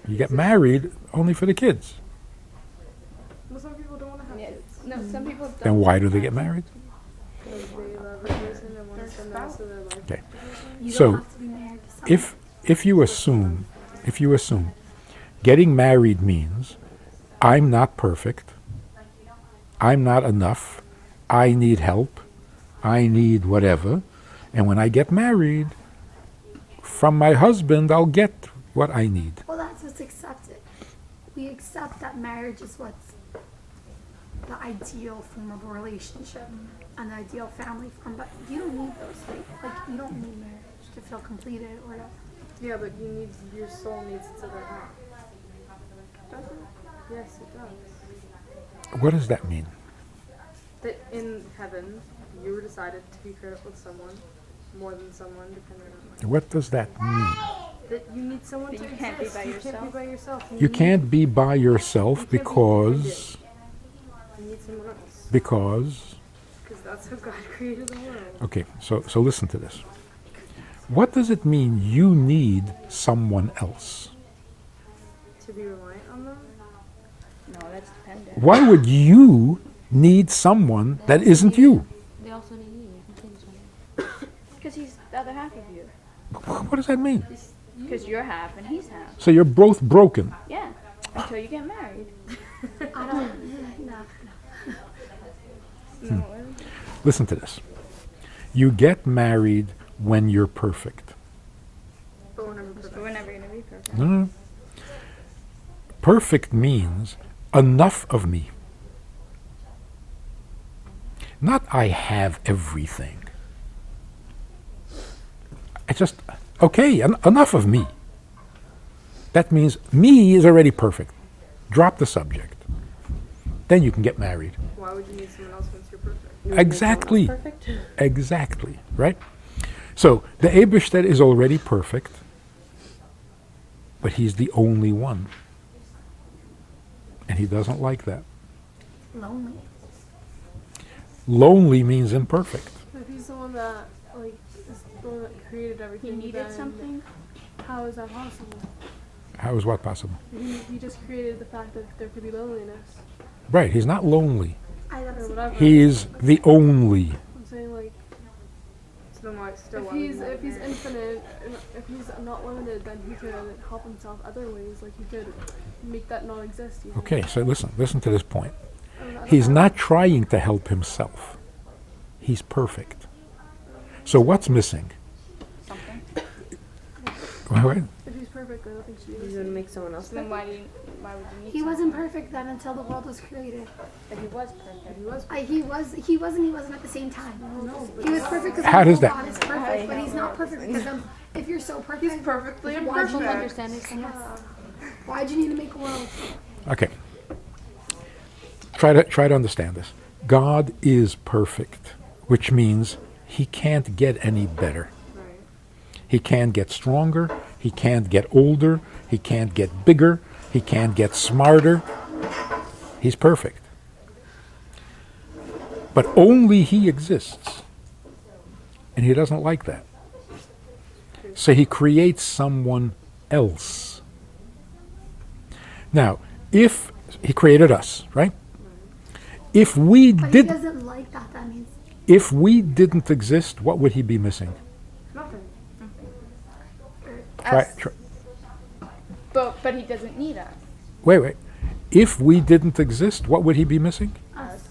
You get married only for the kids. Well, some people don't want to have Yeah. kids. No, some people don't. Then why do they get married? Because they love a person and want to spend the rest of their life. Okay. You So, don't have to be married to someone. If you assume getting married means I'm not perfect, I'm not enough, I need help, I need whatever, and when I get married, from my husband I'll get what I need. Well, that's what's accepted. We accept that marriage is what's the ideal form of a relationship and the ideal family form, but you don't need those things. Like, you don't need marriage to feel completed or to... Yeah, but your soul needs to live out. Does it? Yes, it does. What does that mean? That in heaven, you were decided to be paired up with someone, more than someone, depending on What does that mean? That you need someone That to you can't be exist. by You can't be yourself. by yourself. You can't be by yourself be because you need someone else. because Because that's how God created the world. okay, so listen to this. What does it mean you need someone else? To be reliant on them? No, that's dependent. Why would you need someone that isn't you? They also need you. You can change them. Because he's the other half of you. What does that mean? Because you're half and he's half. So you're both broken. Yeah. Until you get married. I don't. No. No. Listen to this. You get married when you're perfect. But we're never perfect. But we're never going to be perfect. No, no. Perfect means enough of me. Not I have everything. It's just, okay, enough of me. That means me is already perfect. Drop the subject. Then you can get married. Why would you need someone else once you're perfect? Exactly. Perfect? Exactly, right? So the Eibishter is already perfect, but he's the only one. And he doesn't like that. Lonely. Lonely means imperfect. If he's the one that like is the one that created He everything, needed then something. how is that possible? How is what possible? He just created the fact that there could be loneliness Right, he's not lonely. I love or it. whatever. He is the only. I'm saying like So then why still if why would he's you if he's want infinite, and if he's not limited, then he could help himself other ways. Like he could make that non-exist. You know? Okay, so listen to this point. And that- He's not trying to help himself. He's perfect. So what's missing? Something. Wait. If he's perfect, then nothing should be He's missing. gonna make someone else So then perfect? why would you need He something? wasn't perfect then until the world was created. But he was perfect. He was. He wasn't at the same time. He was perfect because How does that- God is perfect, but he's not perfect because if you're so perfect, He's perfectly why'd Don't imperfect. understand it. Yes. Why'd you need to make a world? Okay. Try to understand this. God is perfect, which means he can't get any better. Right. He can't get stronger. He can't get older. He can't get bigger. He can't get smarter. He's perfect. But only he exists. And he doesn't like that. So he creates someone else. Now, if he created us, right? If we But he did, doesn't like that. That means if we didn't exist, what would he be missing? Nothing. Us. Try, But he doesn't need us. wait. If we didn't exist, what would he be missing? us.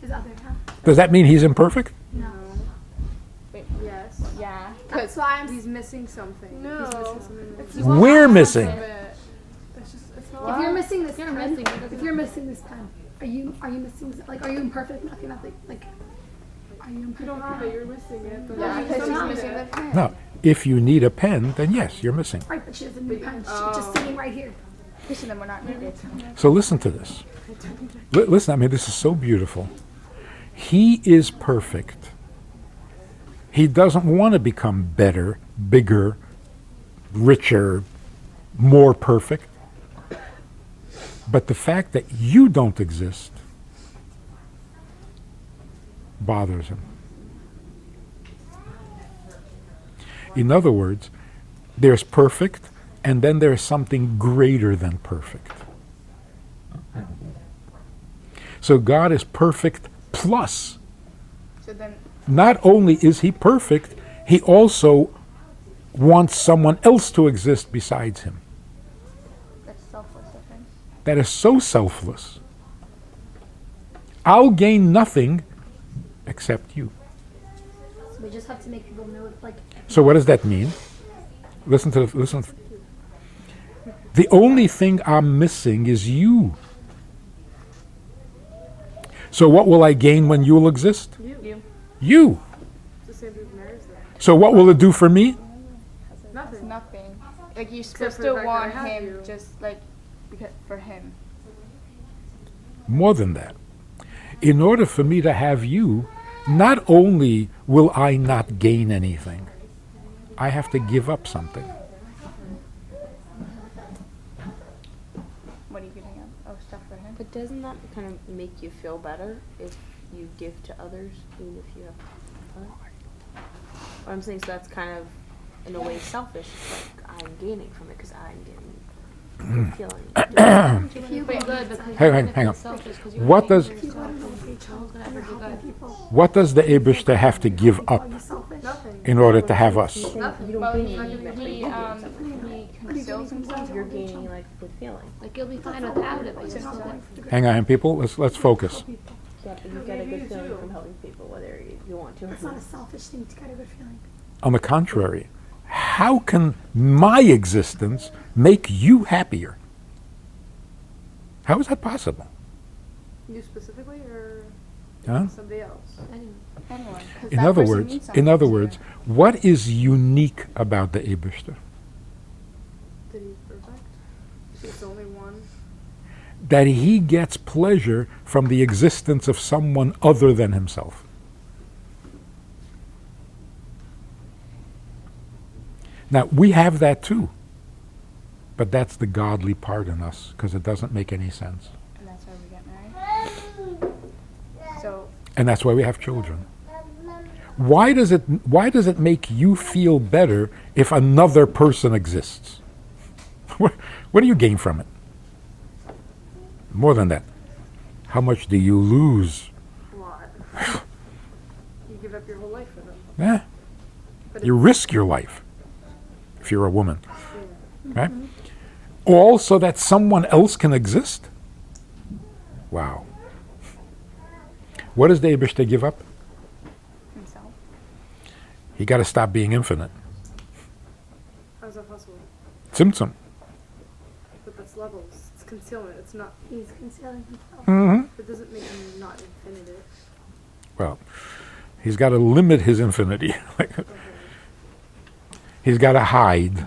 His other half. Does that mean he's imperfect? No. Wait, Yes. yeah. That's why I'm. He's missing something. No. He's missing something. It's He's just We're half missing. of it. It's just it's not. If you're missing this You're pen, missing, it doesn't if you're missing this pen, are you missing? Like, are you imperfect? Nothing. Like, are you imperfect? You don't have it. You're missing it. But Yeah, you because don't he's need missing it. the pen. No. If you need a pen, then yes, you're missing. Right, but she doesn't need a pen. She's just sitting right here. So then we're not needed. So listen to this. Listen, I mean, this is so beautiful. He is perfect. He doesn't want to become better, bigger, richer, more perfect. But the fact that you don't exist bothers him. In other words, there's perfect, and then there's something greater than perfect. So God is perfect plus. So then Not only is he perfect, he also wants someone else to exist besides him. that's selfless of him. That is so selfless. I'll gain nothing except you. So we just have to make people know, like, So what does that mean? Listen. The only thing I'm missing is you. So what will I gain when you'll exist? You. You. It's the same thing with marriage then. So what will it do for me? It's Nothing. nothing. Like you're Except supposed for to the fact that I want have him you. just like because for him. More than that. In order for me to have you, not only will I not gain anything, I have to give up something. What are you giving up? Oh, stuff for him. But doesn't that kind of make you feel better if you give to others, even if you have fun? What I'm saying, so that's kind of, in a way, selfish. Like, I'm gaining from it because I'm getting good feeling. If you Feel go good to because Hang you're on, gonna hang feel on. selfish 'cause you're What paying does- for if you go yourself to and military no one's gonna and ever you're do helping good. people, What does the Eibishter have to give are up you selfish? Nothing. in order to have us? You Well, don't he gain anything, but you gain something. he conceals himself. You're gaining like good feeling. Like you'll be fine without it, but you'll It's still not get going for the good Hang on, people. Let's focus. people. Yeah, but you get a good feeling from helping people, whether you want to or It's not a not. selfish thing to get a good feeling. On the contrary, how can my existence make you happier? How is that possible? You specifically, or Huh? somebody else? Anyone. 'Cause In that other person words, means something in other to you. words, what is unique about the Eibishter? That he's perfect. He's the only one. That he gets pleasure from the existence of someone other than himself. Now, we have that too. But that's the godly part in us, because it doesn't make any sense. And that's why we get married. So, And that's why we have children. Why does it make you feel better if another person exists? What do you gain from it? More than that. How much do you lose? A lot. You give up your whole life for them. Yeah. But You risk your life if you're a woman. Right? All so that someone else can exist? Wow. What does the Eibishter give up? himself. He got to stop being infinite. How's that possible? Tzimtzum. But that's levels. It's concealment. It's not. He's concealing himself. Mm-hmm. It doesn't make him not infinite. Well, he's got to limit his infinity. He's got to hide.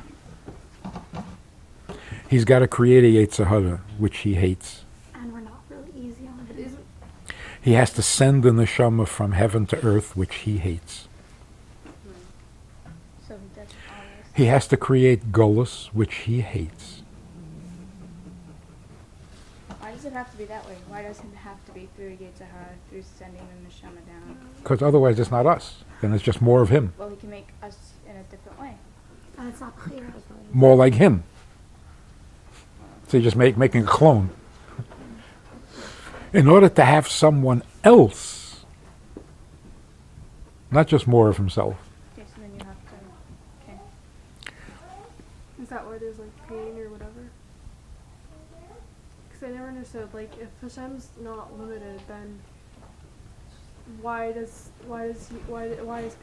He's got to create a Yetzer Hara, which he hates. And we're not really easy on It him. isn't. He has to send the neshama from heaven to earth, which he hates. So he does all this. He has to create Golus, which he hates. Why does it have to be that way? Why doesn't it have to be through Yetzirah, through sending the neshama down? Because otherwise it's not us. Then it's just more of him. Well, he can make us in a different way. And it's not clear. More like him. So you're just making a clone. In order to have someone else, not just more of himself. Okay, so then you have to. Okay. Is that why there's like pain or whatever? Because I never understood. Like, if Hashem's not limited, then why is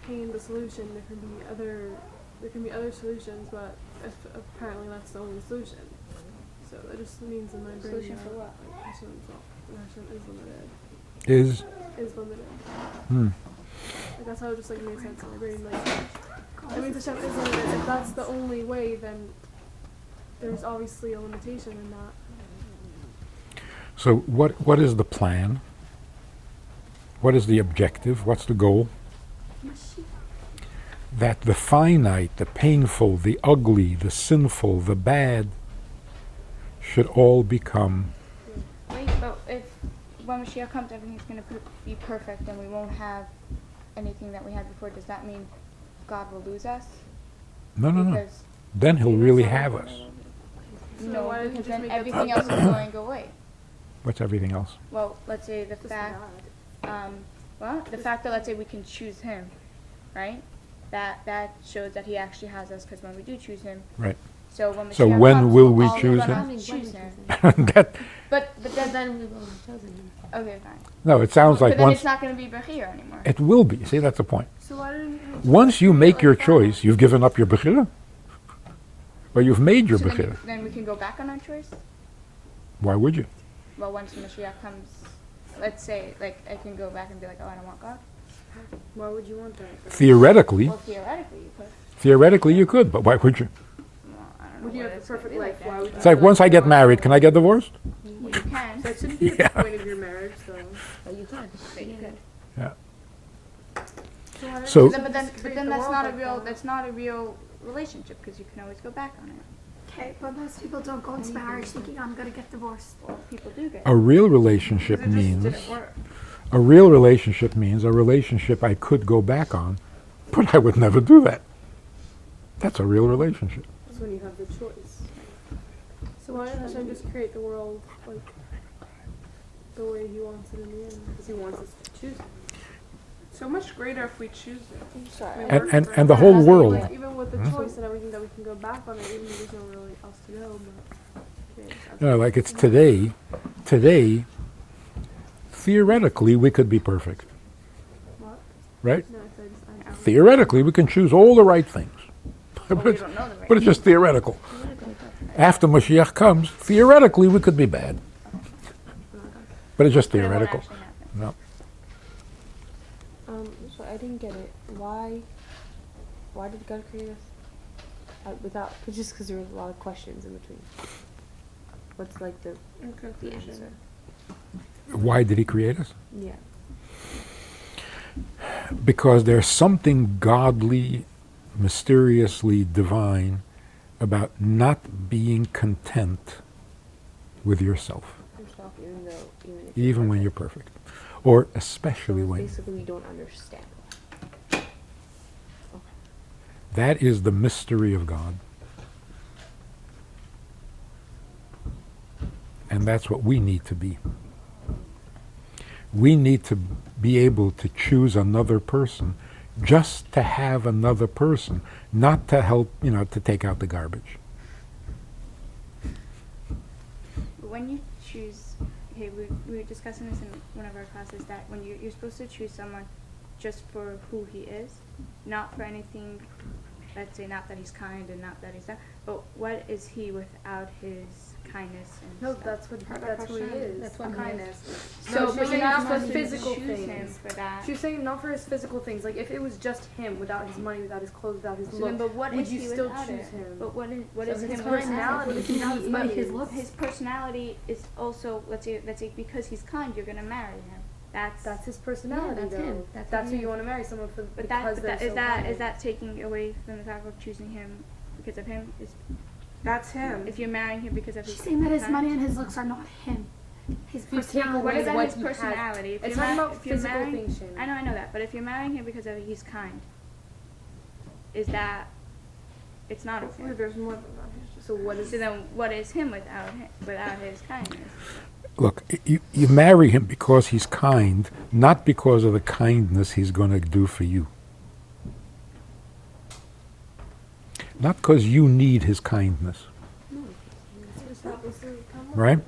pain the solution? There can be other solutions, but if apparently that's the only solution. So that just means in my brain Solution that for what? Hashem is limited. Is Is limited. hmm. Like, that's how it just like made sense in my brain. Like, I mean, Hashem is limited. If that's the only way, then there's obviously a limitation in that. So what is the plan? What is the objective? What's the goal? That the finite, the painful, the ugly, the sinful, the bad should all become. Wait, but if when Mashiach comes, everything's going to be perfect and we won't have anything that we had before, does that mean God will lose us? No. Because Then he'll really have us. no, why didn't because you just then make that everything else is going away. What's everything else? Well, let's say the Just fact, God. the fact that let's say we can choose him, right? That shows that he actually has us because when we do choose him, Right. so when So Mashiach when comes, will we'll we all choose gonna him? choose him. That, But But then then we will have chosen him. okay, fine. no, it sounds But like then once it's not going to be Bechir anymore. it will be. See, that's the point. So why didn't Once you make like your that? choice, you've given up your bechira. Or you've made your So bechira. then we can go back on our choice. Why would you? Well, once Mashiach comes, let's say, like, I can go back and be like, oh, I don't want God. Why would you want that? Theoretically, Well, theoretically, you could. but why would you? Well, I don't know. Would you what have the it's gonna perfect be life? like Why then. would you It's like once I get married, can I get divorced? Well, you can. That shouldn't be Yeah. the point of your marriage, though. But you could. But you could. Yeah. So But then that's not a real relationship because you can always go back on it. Okay, but most people don't go into marriage thinking I'm gonna get divorced. Well, people do get. a real relationship Because it just means didn't work. a real relationship means a relationship I could go back on, but I would never do that. That's a real relationship. That's when you have the choice. So why doesn't Hashem just create the world like the way He wants it in the end? Because he wants us to choose. So much greater if we choose it. I'm sorry. And the whole world. Like, even with the choice and everything that we can go back on it, even though there's no really else to go. But yeah, You know, like it's today, theoretically, we could be perfect, What? right? No, so I just Theoretically, we can choose all the right things. Well, we don't know the right. But it's just theoretical. After Mashiach comes, theoretically, we could be bad. But it's just But it won't theoretical. actually happen. No. So I didn't get it. Why did God create us? Without, just because there was a lot of questions in between. What's like the answer? Why did he create us? Yeah. Because there's something godly, mysteriously divine about not being content with yourself, Yourself, even if even when you're perfect. Or especially when. basically we don't understand. That is the mystery of God. And that's what we need to be. We need to be able to choose another person just to have another person, not to help, to take out the garbage. But when you choose, okay, we were discussing this in one of our classes that when you're supposed to choose someone just for who he is, not for anything. Let's say not that he's kind and not that he's that, but what is he without his kindness and No, stuff? that's who he is. That's what kindness. So, No, but she's you're saying not not for supposed to physical choose things. him for that. She was saying not for his physical things. Like if it was just him, without his money, without his clothes, without his So look, then, but what would is you he still without choose it? him? But what is his him personality, without it? he has money. His looks. His personality is also let's say because he's kind, you're gonna marry him. That's his personality. that's though. him. That's who you want to marry someone for. But because they're so kind. is that taking away from the fact of choosing him because of him? That's him. If you're marrying him because of his She's saying that his kind- money and his looks are not him. His you take personality. What is that what his he has- personality? If It's you're talking mar- about if you're physical marrying- things, Shannon. I know that, but if you're marrying him because of he's kind, is that it's not of him? There's more than that. So what is? So then, what is him without his kindness? Look, you marry him because he's kind, not because of the kindness he's going to do for you. Not because you need his kindness. Right?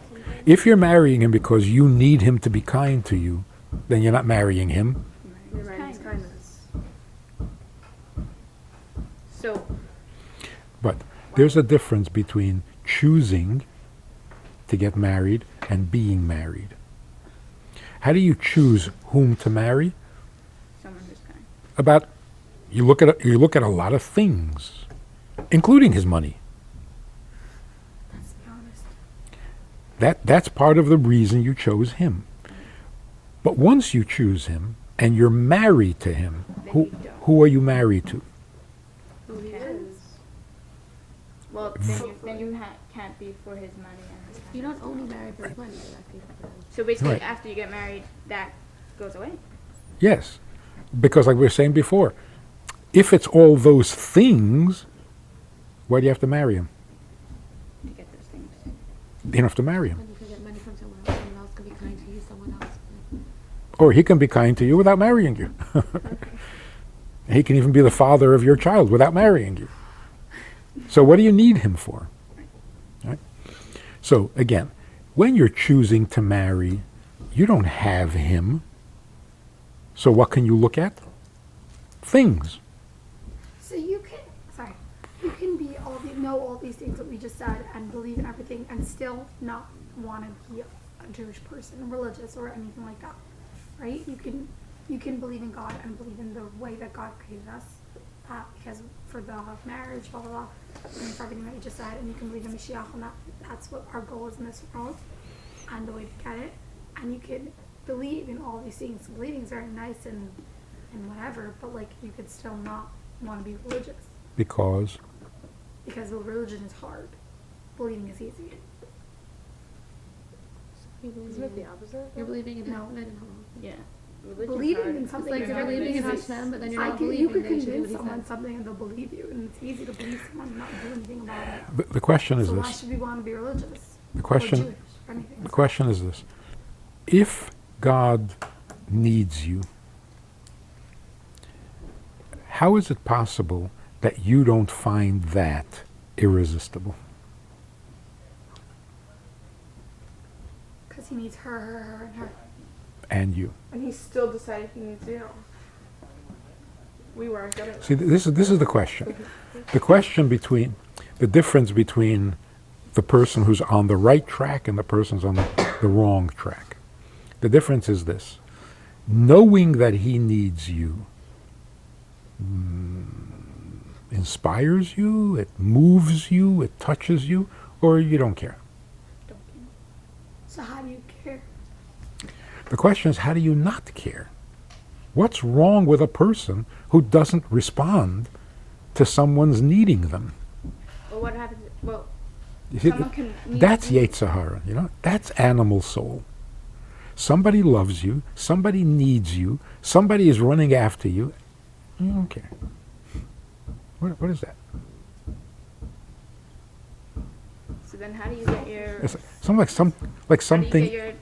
If you're marrying him because you need him to be kind to you, then you're not marrying him. You're marrying his kindness. So But there's a difference between choosing to get married and being married. How do you choose whom to marry? someone who's kind. You look at a lot of things, including his money. Let's be honest. That's part of the reason you chose him. But once you choose him and you're married to him, Then you don't. who are you married to? Who he Okay. is. Well, then you can't be for his money and his kindness. You don't only marry for his money. You're actually for him. So basically, Right. after you get married, that goes away. Yes. Because like we were saying before, if it's all those things, why do you have to marry him? To get those things. You don't have to marry him. And you can get money from someone else. Someone else can be kind to you. Someone else. Or he can be kind to you without marrying you. He can even be the father of your child without marrying you. So what do you need him for? Right? So again, when you're choosing to marry, you don't have him. So what can you look at? Things. So you can know all these things that we just said and believe in everything and still not want to be a Jewish person, religious or anything like that, right? You can believe in God and believe in the way that God created us, because for the marriage, blah blah blah, and for everything that you just said, and you can believe in Mashiach, and that's what our goal is in this world, and the way to get it, and you can believe in all these things. Believing is very nice and and whatever, but like you could still not want to be religious Because because religion is hard. Believing is easy. Isn't it the opposite? You're believing in No. heaven and hell. Yeah. Believing in It's something like is you're very believing in easy. Hashem, but then you're I not can, believing you could that you should do convince what he someone said. something and they'll believe you, and it's easy to believe someone and not do anything about it. the question is So why this. should we want to be religious? The Or question, Jewish or anything? the question is this. If God needs you, how is it possible that you don't find that irresistible? Because he needs her, and her. And you. And he still decided he needs you. We weren't gonna. See, this is the question. The question between, the difference between the person who's on the right track and the person's on the wrong track. The difference is this. Knowing that he needs you inspires you, it moves you, it touches you, or you don't care. So how do you care? The question is, how do you not care? What's wrong with a person who doesn't respond to someone's needing them? Well, what happens? Well, You see, someone can need that's you. Yetzirah, you know? That's animal soul. Somebody loves you, somebody needs you, somebody is running after you. You don't care. What is that? So then, how do you get your? It's like something.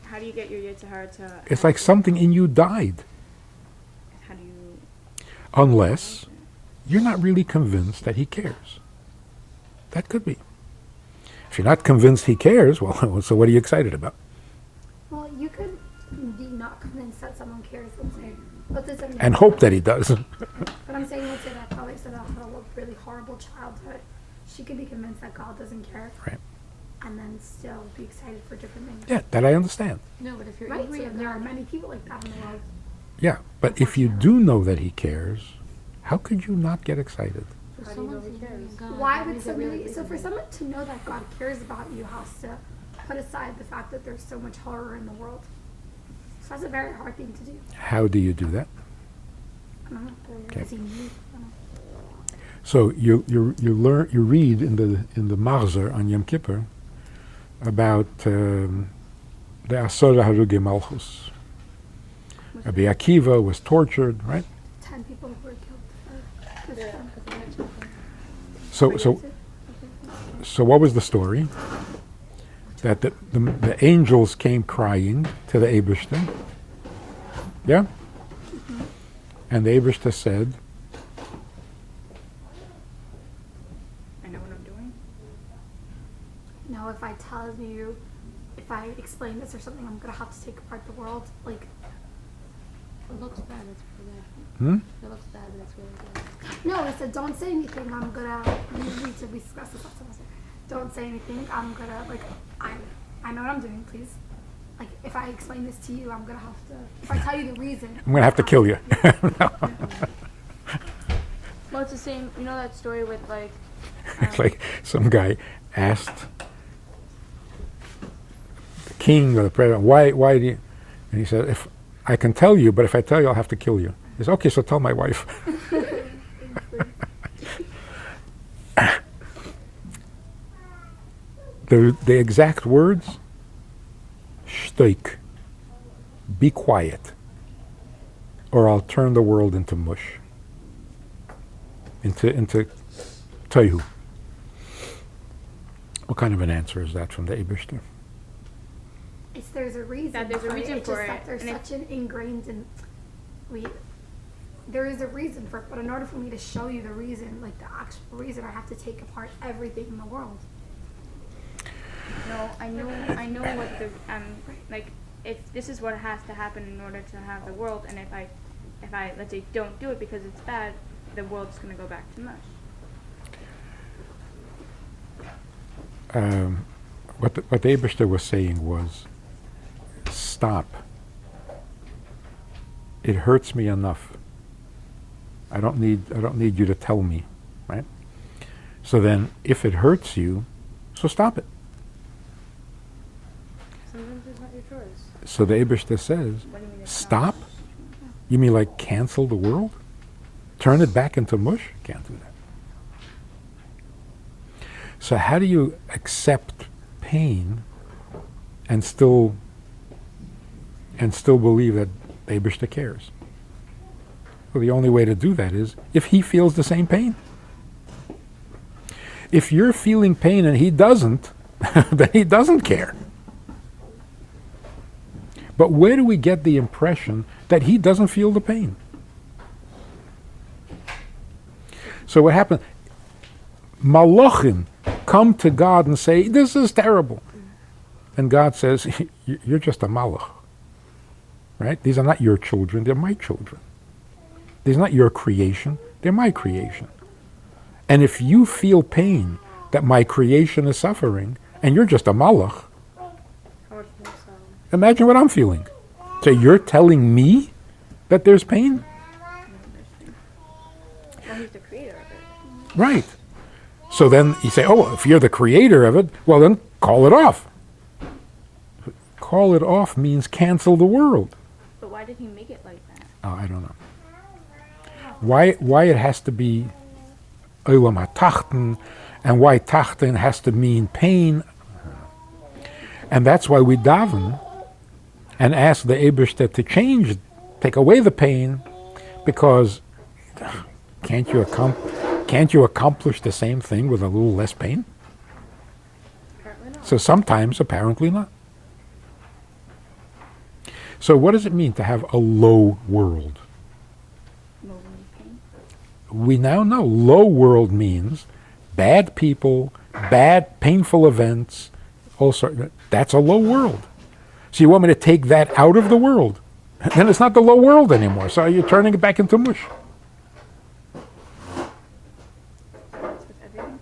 How do you get your Yitzhar to? It's like something in you died. How do you? Unless you're not really convinced that he cares. That could be. If you're not convinced he cares, well, so what are you excited about? Well, you could be not convinced that someone cares, let's say. But this And hope that he does. But I'm saying, let's say that probably said that had a really horrible childhood. She could be convinced that God doesn't care. Right. And then still be excited for different things. Yeah, that I understand. No, but if you're Right? angry So at there are God, many people like that in the world. Yeah, but if you do know that he cares, how could you not get excited? for How do you someone know he to angry cares? at God, Why that would means they really somebody, believe so in for him. someone to know that God cares about you has to put aside the fact that there's so much horror in the world. So that's a very hard thing to do. How do you do that? I don't know. Okay. Does he need, I don't know. So you read in the Marzer on Yom Kippur about the Asor Haruge Malchus. Rabbi Akiva was tortured, right? 10 people were killed. So what was the story? That the angels came crying to the Eibishter. Yeah? And the Eibishter said, I know what I'm doing. No, if I tell you, if I explain this or something, I'm going to have to take apart the world. Like, It looks bad, it's really hmm? good. It looks bad, but it's really good. no, I said, don't say anything. I'm going to, we discussed this last time. I said, don't say anything. I'm going to, like, I know what I'm doing, please. Like, if I explain this to you, I'm going to have to, if I tell you the reason. I'm going to have to kill you. Well, it's the same. You know that story with like. It's like some guy asked the king or the president, why do you, and he said, if I can tell you, but if I tell you, I'll have to kill you. He said, okay, so tell my wife. The exact words, shtoik, be quiet, or I'll turn the world into mush, into tohu. What kind of an answer is that from the Eibishter? There's a reason. That there's a reason It's for just it, that there's and such an ingrained in. There is a reason for it, but in order for me to show you the reason, like the actual reason, I have to take apart everything in the world. No, I know what the like. If this is what has to happen in order to have the world, and if I let's say don't do it because it's bad, the world's gonna go back to mush. What the Eibishter was saying was, stop. It hurts me enough. I don't need you to tell me, right? So then, if it hurts you, so stop it. Sometimes it's not your choice. So the Eibishter says, What do you mean it's not stop, mush? You mean like cancel the world? Turn it back into mush? Can't do that. So how do you accept pain and still believe that Eibishter cares? Well, the only way to do that is if he feels the same pain. If you're feeling pain and he doesn't, then he doesn't care. But where do we get the impression that he doesn't feel the pain? So what happened? Malachim come to God and say, this is terrible. And God says, you're just a malach. Right? These are not your children, they're my children. These are not your creation, they're my creation. And if you feel pain that my creation is suffering, and you're just a malach, imagine what I'm feeling. So you're telling me that there's pain? Well, he's the creator of it. Right. So then you say, oh, if you're the creator of it, well then call it off. Call it off means cancel the world. But why did he make it like that? Oh, I don't know. Why it has to be Olam HaTachten, and why Tachten has to mean pain. And that's why we daven and ask the Eibishter to change, take away the pain, because can't you accomplish the same thing with a little less pain? Apparently not. So sometimes, apparently not. So what does it mean to have a low world? Low pain. We now know low world means bad people, bad, painful events, all sorts. That's a low world. So you want me to take that out of the world? Then it's not the low world anymore. So you're turning it back into mush. That's with everything.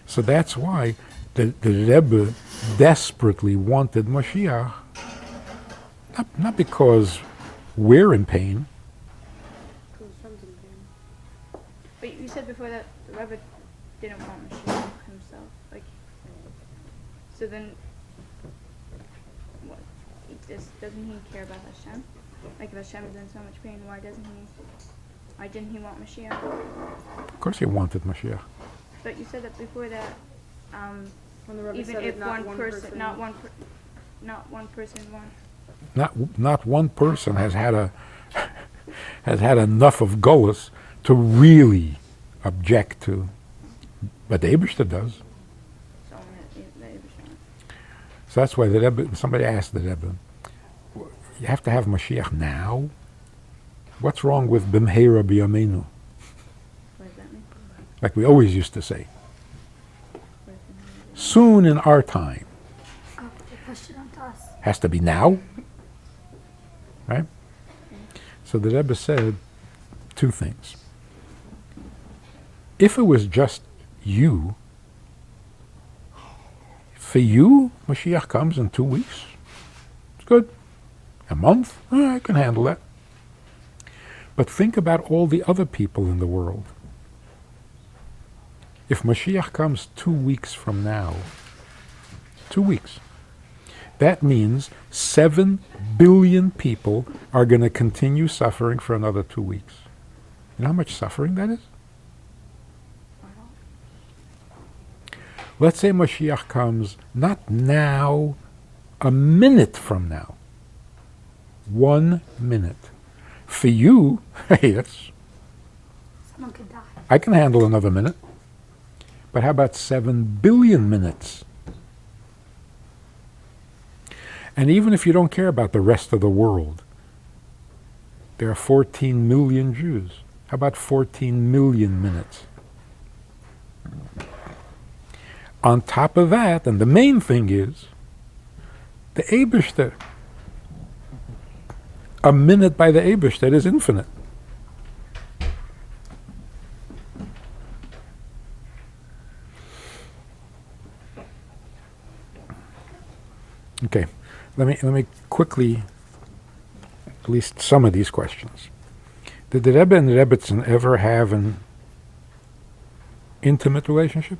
So that's why the Rebbe desperately wanted Mashiach. Not because we're in pain. But you said before that the Rebbe didn't want Mashiach himself. Like, so then, what? Doesn't he care about Hashem? Like, if Hashem is in so much pain, why didn't he want Mashiach? Of course he wanted Mashiach. But you said that before that, When the Rebbe even said if it, not one person, not one person won. Not one person has had enough of gullus to really object to, but the Eibishter does. So So that's why the Rebbe, somebody asked the Rebbe, you have to have Mashiach now? What's wrong with Bimheira B'Yameinu? what does that mean? Like we always used to say, What does that mean? soon in our time. Oh, they pushed it onto us. Has to be now, right? So the Rebbe said two things. If it was just you, for you, Mashiach comes in 2 weeks. It's good. A month, I can handle that. But think about all the other people in the world. If Mashiach comes 2 weeks from now, 2 weeks, that means 7 billion people are going to continue suffering for another 2 weeks. You know how much suffering that is? Let's say Mashiach comes not now, a minute from now. 1 minute. For you, hey, that's, Someone could die. I can handle another minute. But how about 7 billion minutes? And even if you don't care about the rest of the world, there are 14 million Jews. How about 14 million minutes? On top of that, and the main thing is, the Eibishter. A minute by the Eibishter is infinite. Okay, let me quickly, at least some of these questions. Did the Rebbe and the Rebbetzin ever have an intimate relationship?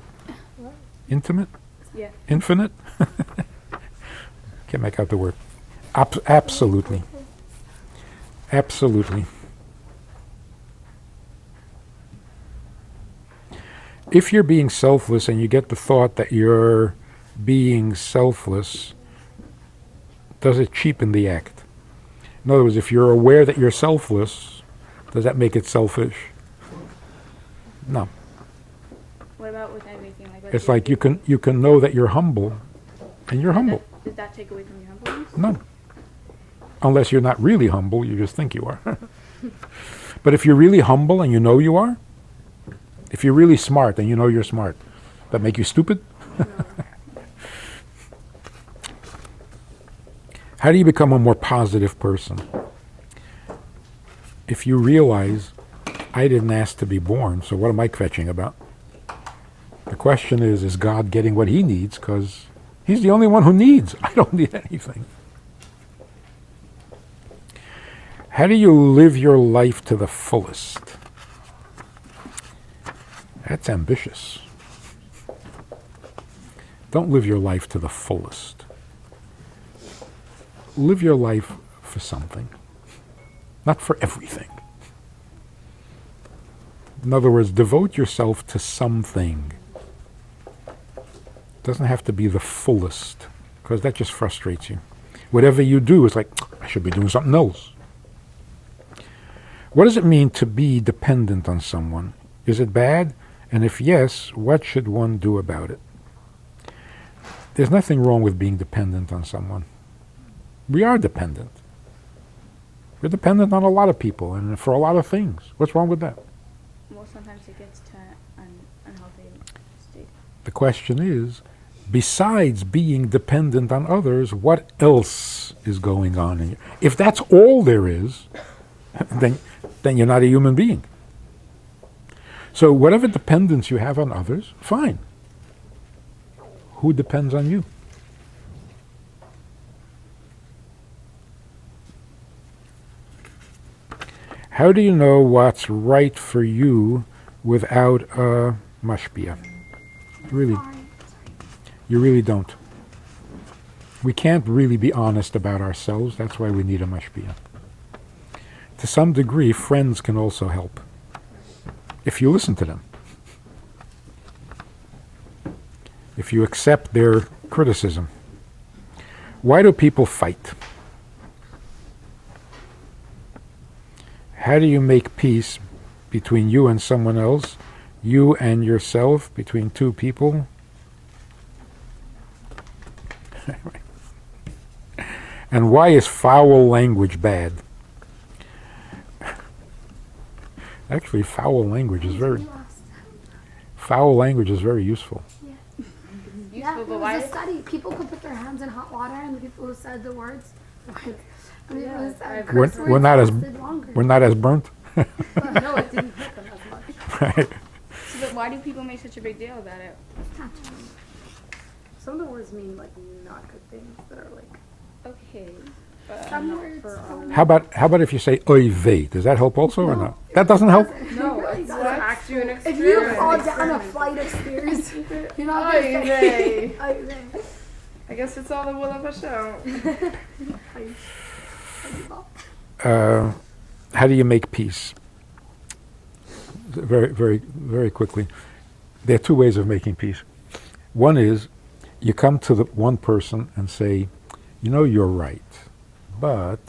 Intimate? Yeah. Infinite? Can't make out the word. Absolutely. Absolutely. If you're being selfless and you get the thought that you're being selfless, does it cheapen the act? In other words, if you're aware that you're selfless, does that make it selfish? No. What about with everything? Like It's like you can know that you're humble, and you're humble. Does that take away from your humbleness? No. Unless you're not really humble, you just think you are. But if you're really humble and you know you are, if you're really smart and you know you're smart, that make you stupid? How do you become a more positive person? If you realize, I didn't ask to be born, so what am I kvetching about? The question is God getting what he needs? Because he's the only one who needs. I don't need anything. How do you live your life to the fullest? That's ambitious. Don't live your life to the fullest. Live your life for something, not for everything. In other words, devote yourself to something. It doesn't have to be the fullest, because that just frustrates you. Whatever you do is like, I should be doing something else. What does it mean to be dependent on someone? Is it bad? And if yes, what should one do about it? There's nothing wrong with being dependent on someone. We are dependent. We're dependent on a lot of people and for a lot of things. What's wrong with that? Well, sometimes it gets to an unhealthy state. The question is, besides being dependent on others, what else is going on in you? If that's all there is, then you're not a human being. So whatever dependence you have on others, fine. Who depends on you? How do you know what's right for you without a mashpia? You really don't. We can't really be honest about ourselves. That's why we need a mashpia. To some degree, friends can also help, if you listen to them. If you accept their criticism. Why do people fight? How do you make peace between you and someone else, you and yourself, between two people? And why is foul language bad? Actually, foul language is very useful. Yeah, there was a study. People could put their hands in hot water, and the people who said the words, We're not as burnt. No, it didn't hurt them as much. Right. So, but why do people make such a big deal about it? Some of the words mean like not good things that are like Okay. Some words. How about if you say oy vey? Does that help also or not? That doesn't help? no, it's not actually an If experience. you fall down a flight of stairs, you're not Oy gonna vey. say oy vey. I guess it's all the will of Hashem. How do you make peace? Very, very, very quickly. There are two ways of making peace. One is you come to the one person and say, you know, you're right, but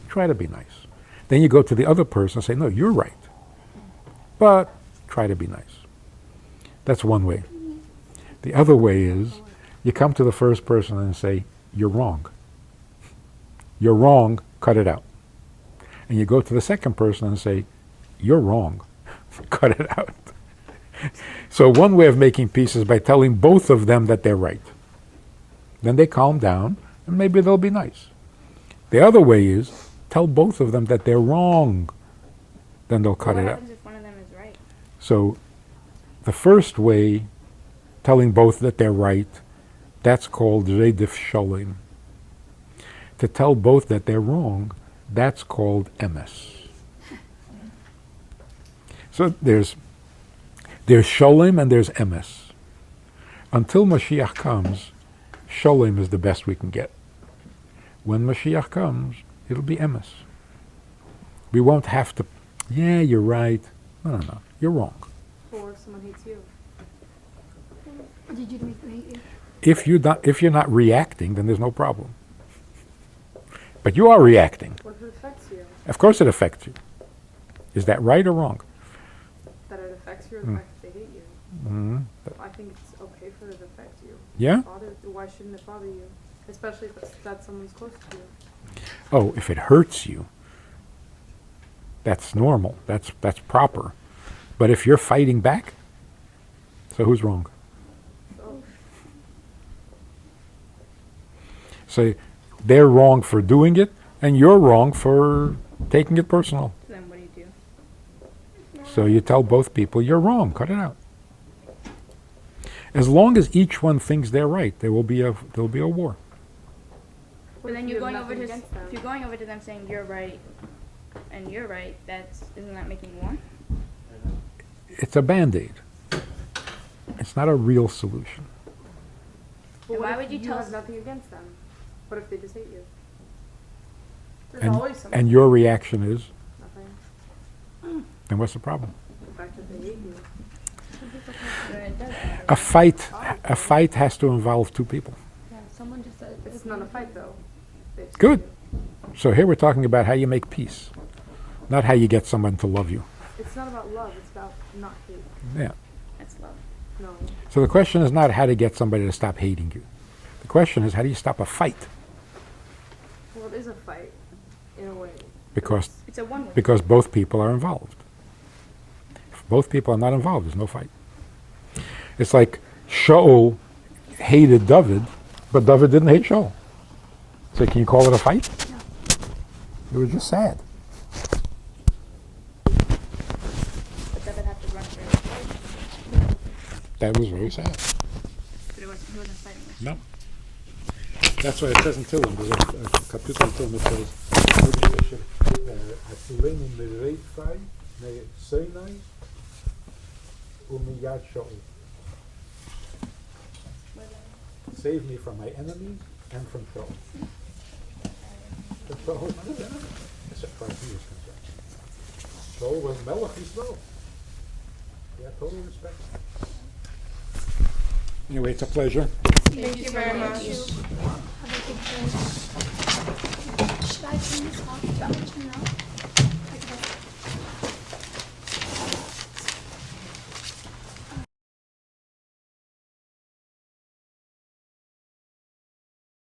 try to be nice. Then you go to the other person and say, no, you're right, but try to be nice. That's one way. The other way is you come to the first person and say, you're wrong. You're wrong, cut it out. And you go to the second person and say, you're wrong, cut it out. So one way of making peace is by telling both of them that they're right. Then they calm down, and maybe they'll be nice. The other way is tell both of them that they're wrong. Then they'll cut What it out. happens if one of them is right? So the first way, telling both that they're right, that's called redif shalom. To tell both that they're wrong, that's called emes. So there's shalom and there's emes. Until Mashiach comes, shalom is the best we can get. when Mashiach comes, it'll be emes. We won't have to, yeah, you're right. No, you're wrong. Or if someone hates you. What did you make them hate you? If you're not reacting, then there's no problem. But you are reacting. What if it affects you? Of course it affects you. Is that right or wrong? That it affects you or the fact that they hate you? Mm-hmm. I think it's okay for it to affect you. Yeah? Why shouldn't it bother you? Especially if that's someone's close to you. Oh, if it hurts you, that's normal. That's proper. But if you're fighting back, so who's wrong? So they're wrong for doing it, and you're wrong for taking it personal. Then what do you do? So you tell both people, you're wrong, cut it out. As long as each one thinks they're right, there will be a war. But then if you're you have going over nothing to against them? if you're going over to them saying you're right and you're right, isn't that making war? It's a band-aid. It's not a real solution. But And what why if would you tell have s- nothing against them? What if they just hate you? There's And, always something. and your reaction is, Nothing. then what's the problem? The fact that they hate you. Then it does matter. A fight has to involve two people. Yeah, someone just said It's not a fight though. They just Good. hate you. So here we're talking about how you make peace, not how you get someone to love you. It's not about love. It's about not hate. Yeah. That's love. No. So the question is not how to get somebody to stop hating you. The question is how do you stop a fight? Well, it is a fight, in a way. Because It's a one-way. because both people are involved. If both people are not involved, there's no fight. It's like Shaul hated David, but David didn't hate Shaul. So can you call it a fight? It was just sad. But David had to run for it. That was very sad. But he wasn't fighting with No. That's why it says in Tehillim, there's a kapitel in Tehillim that says, "Atzilenu mireifai me'seinai u'miyad Shaul." Save me from my enemies and from Shaul. But Shaul was not an enemy, as far as he was concerned. Shaul was Melech Yisrael. He had total respect. Anyway, it's a pleasure. Thank you very much. Have a good day. Should I turn this off? Do you want me to turn it off?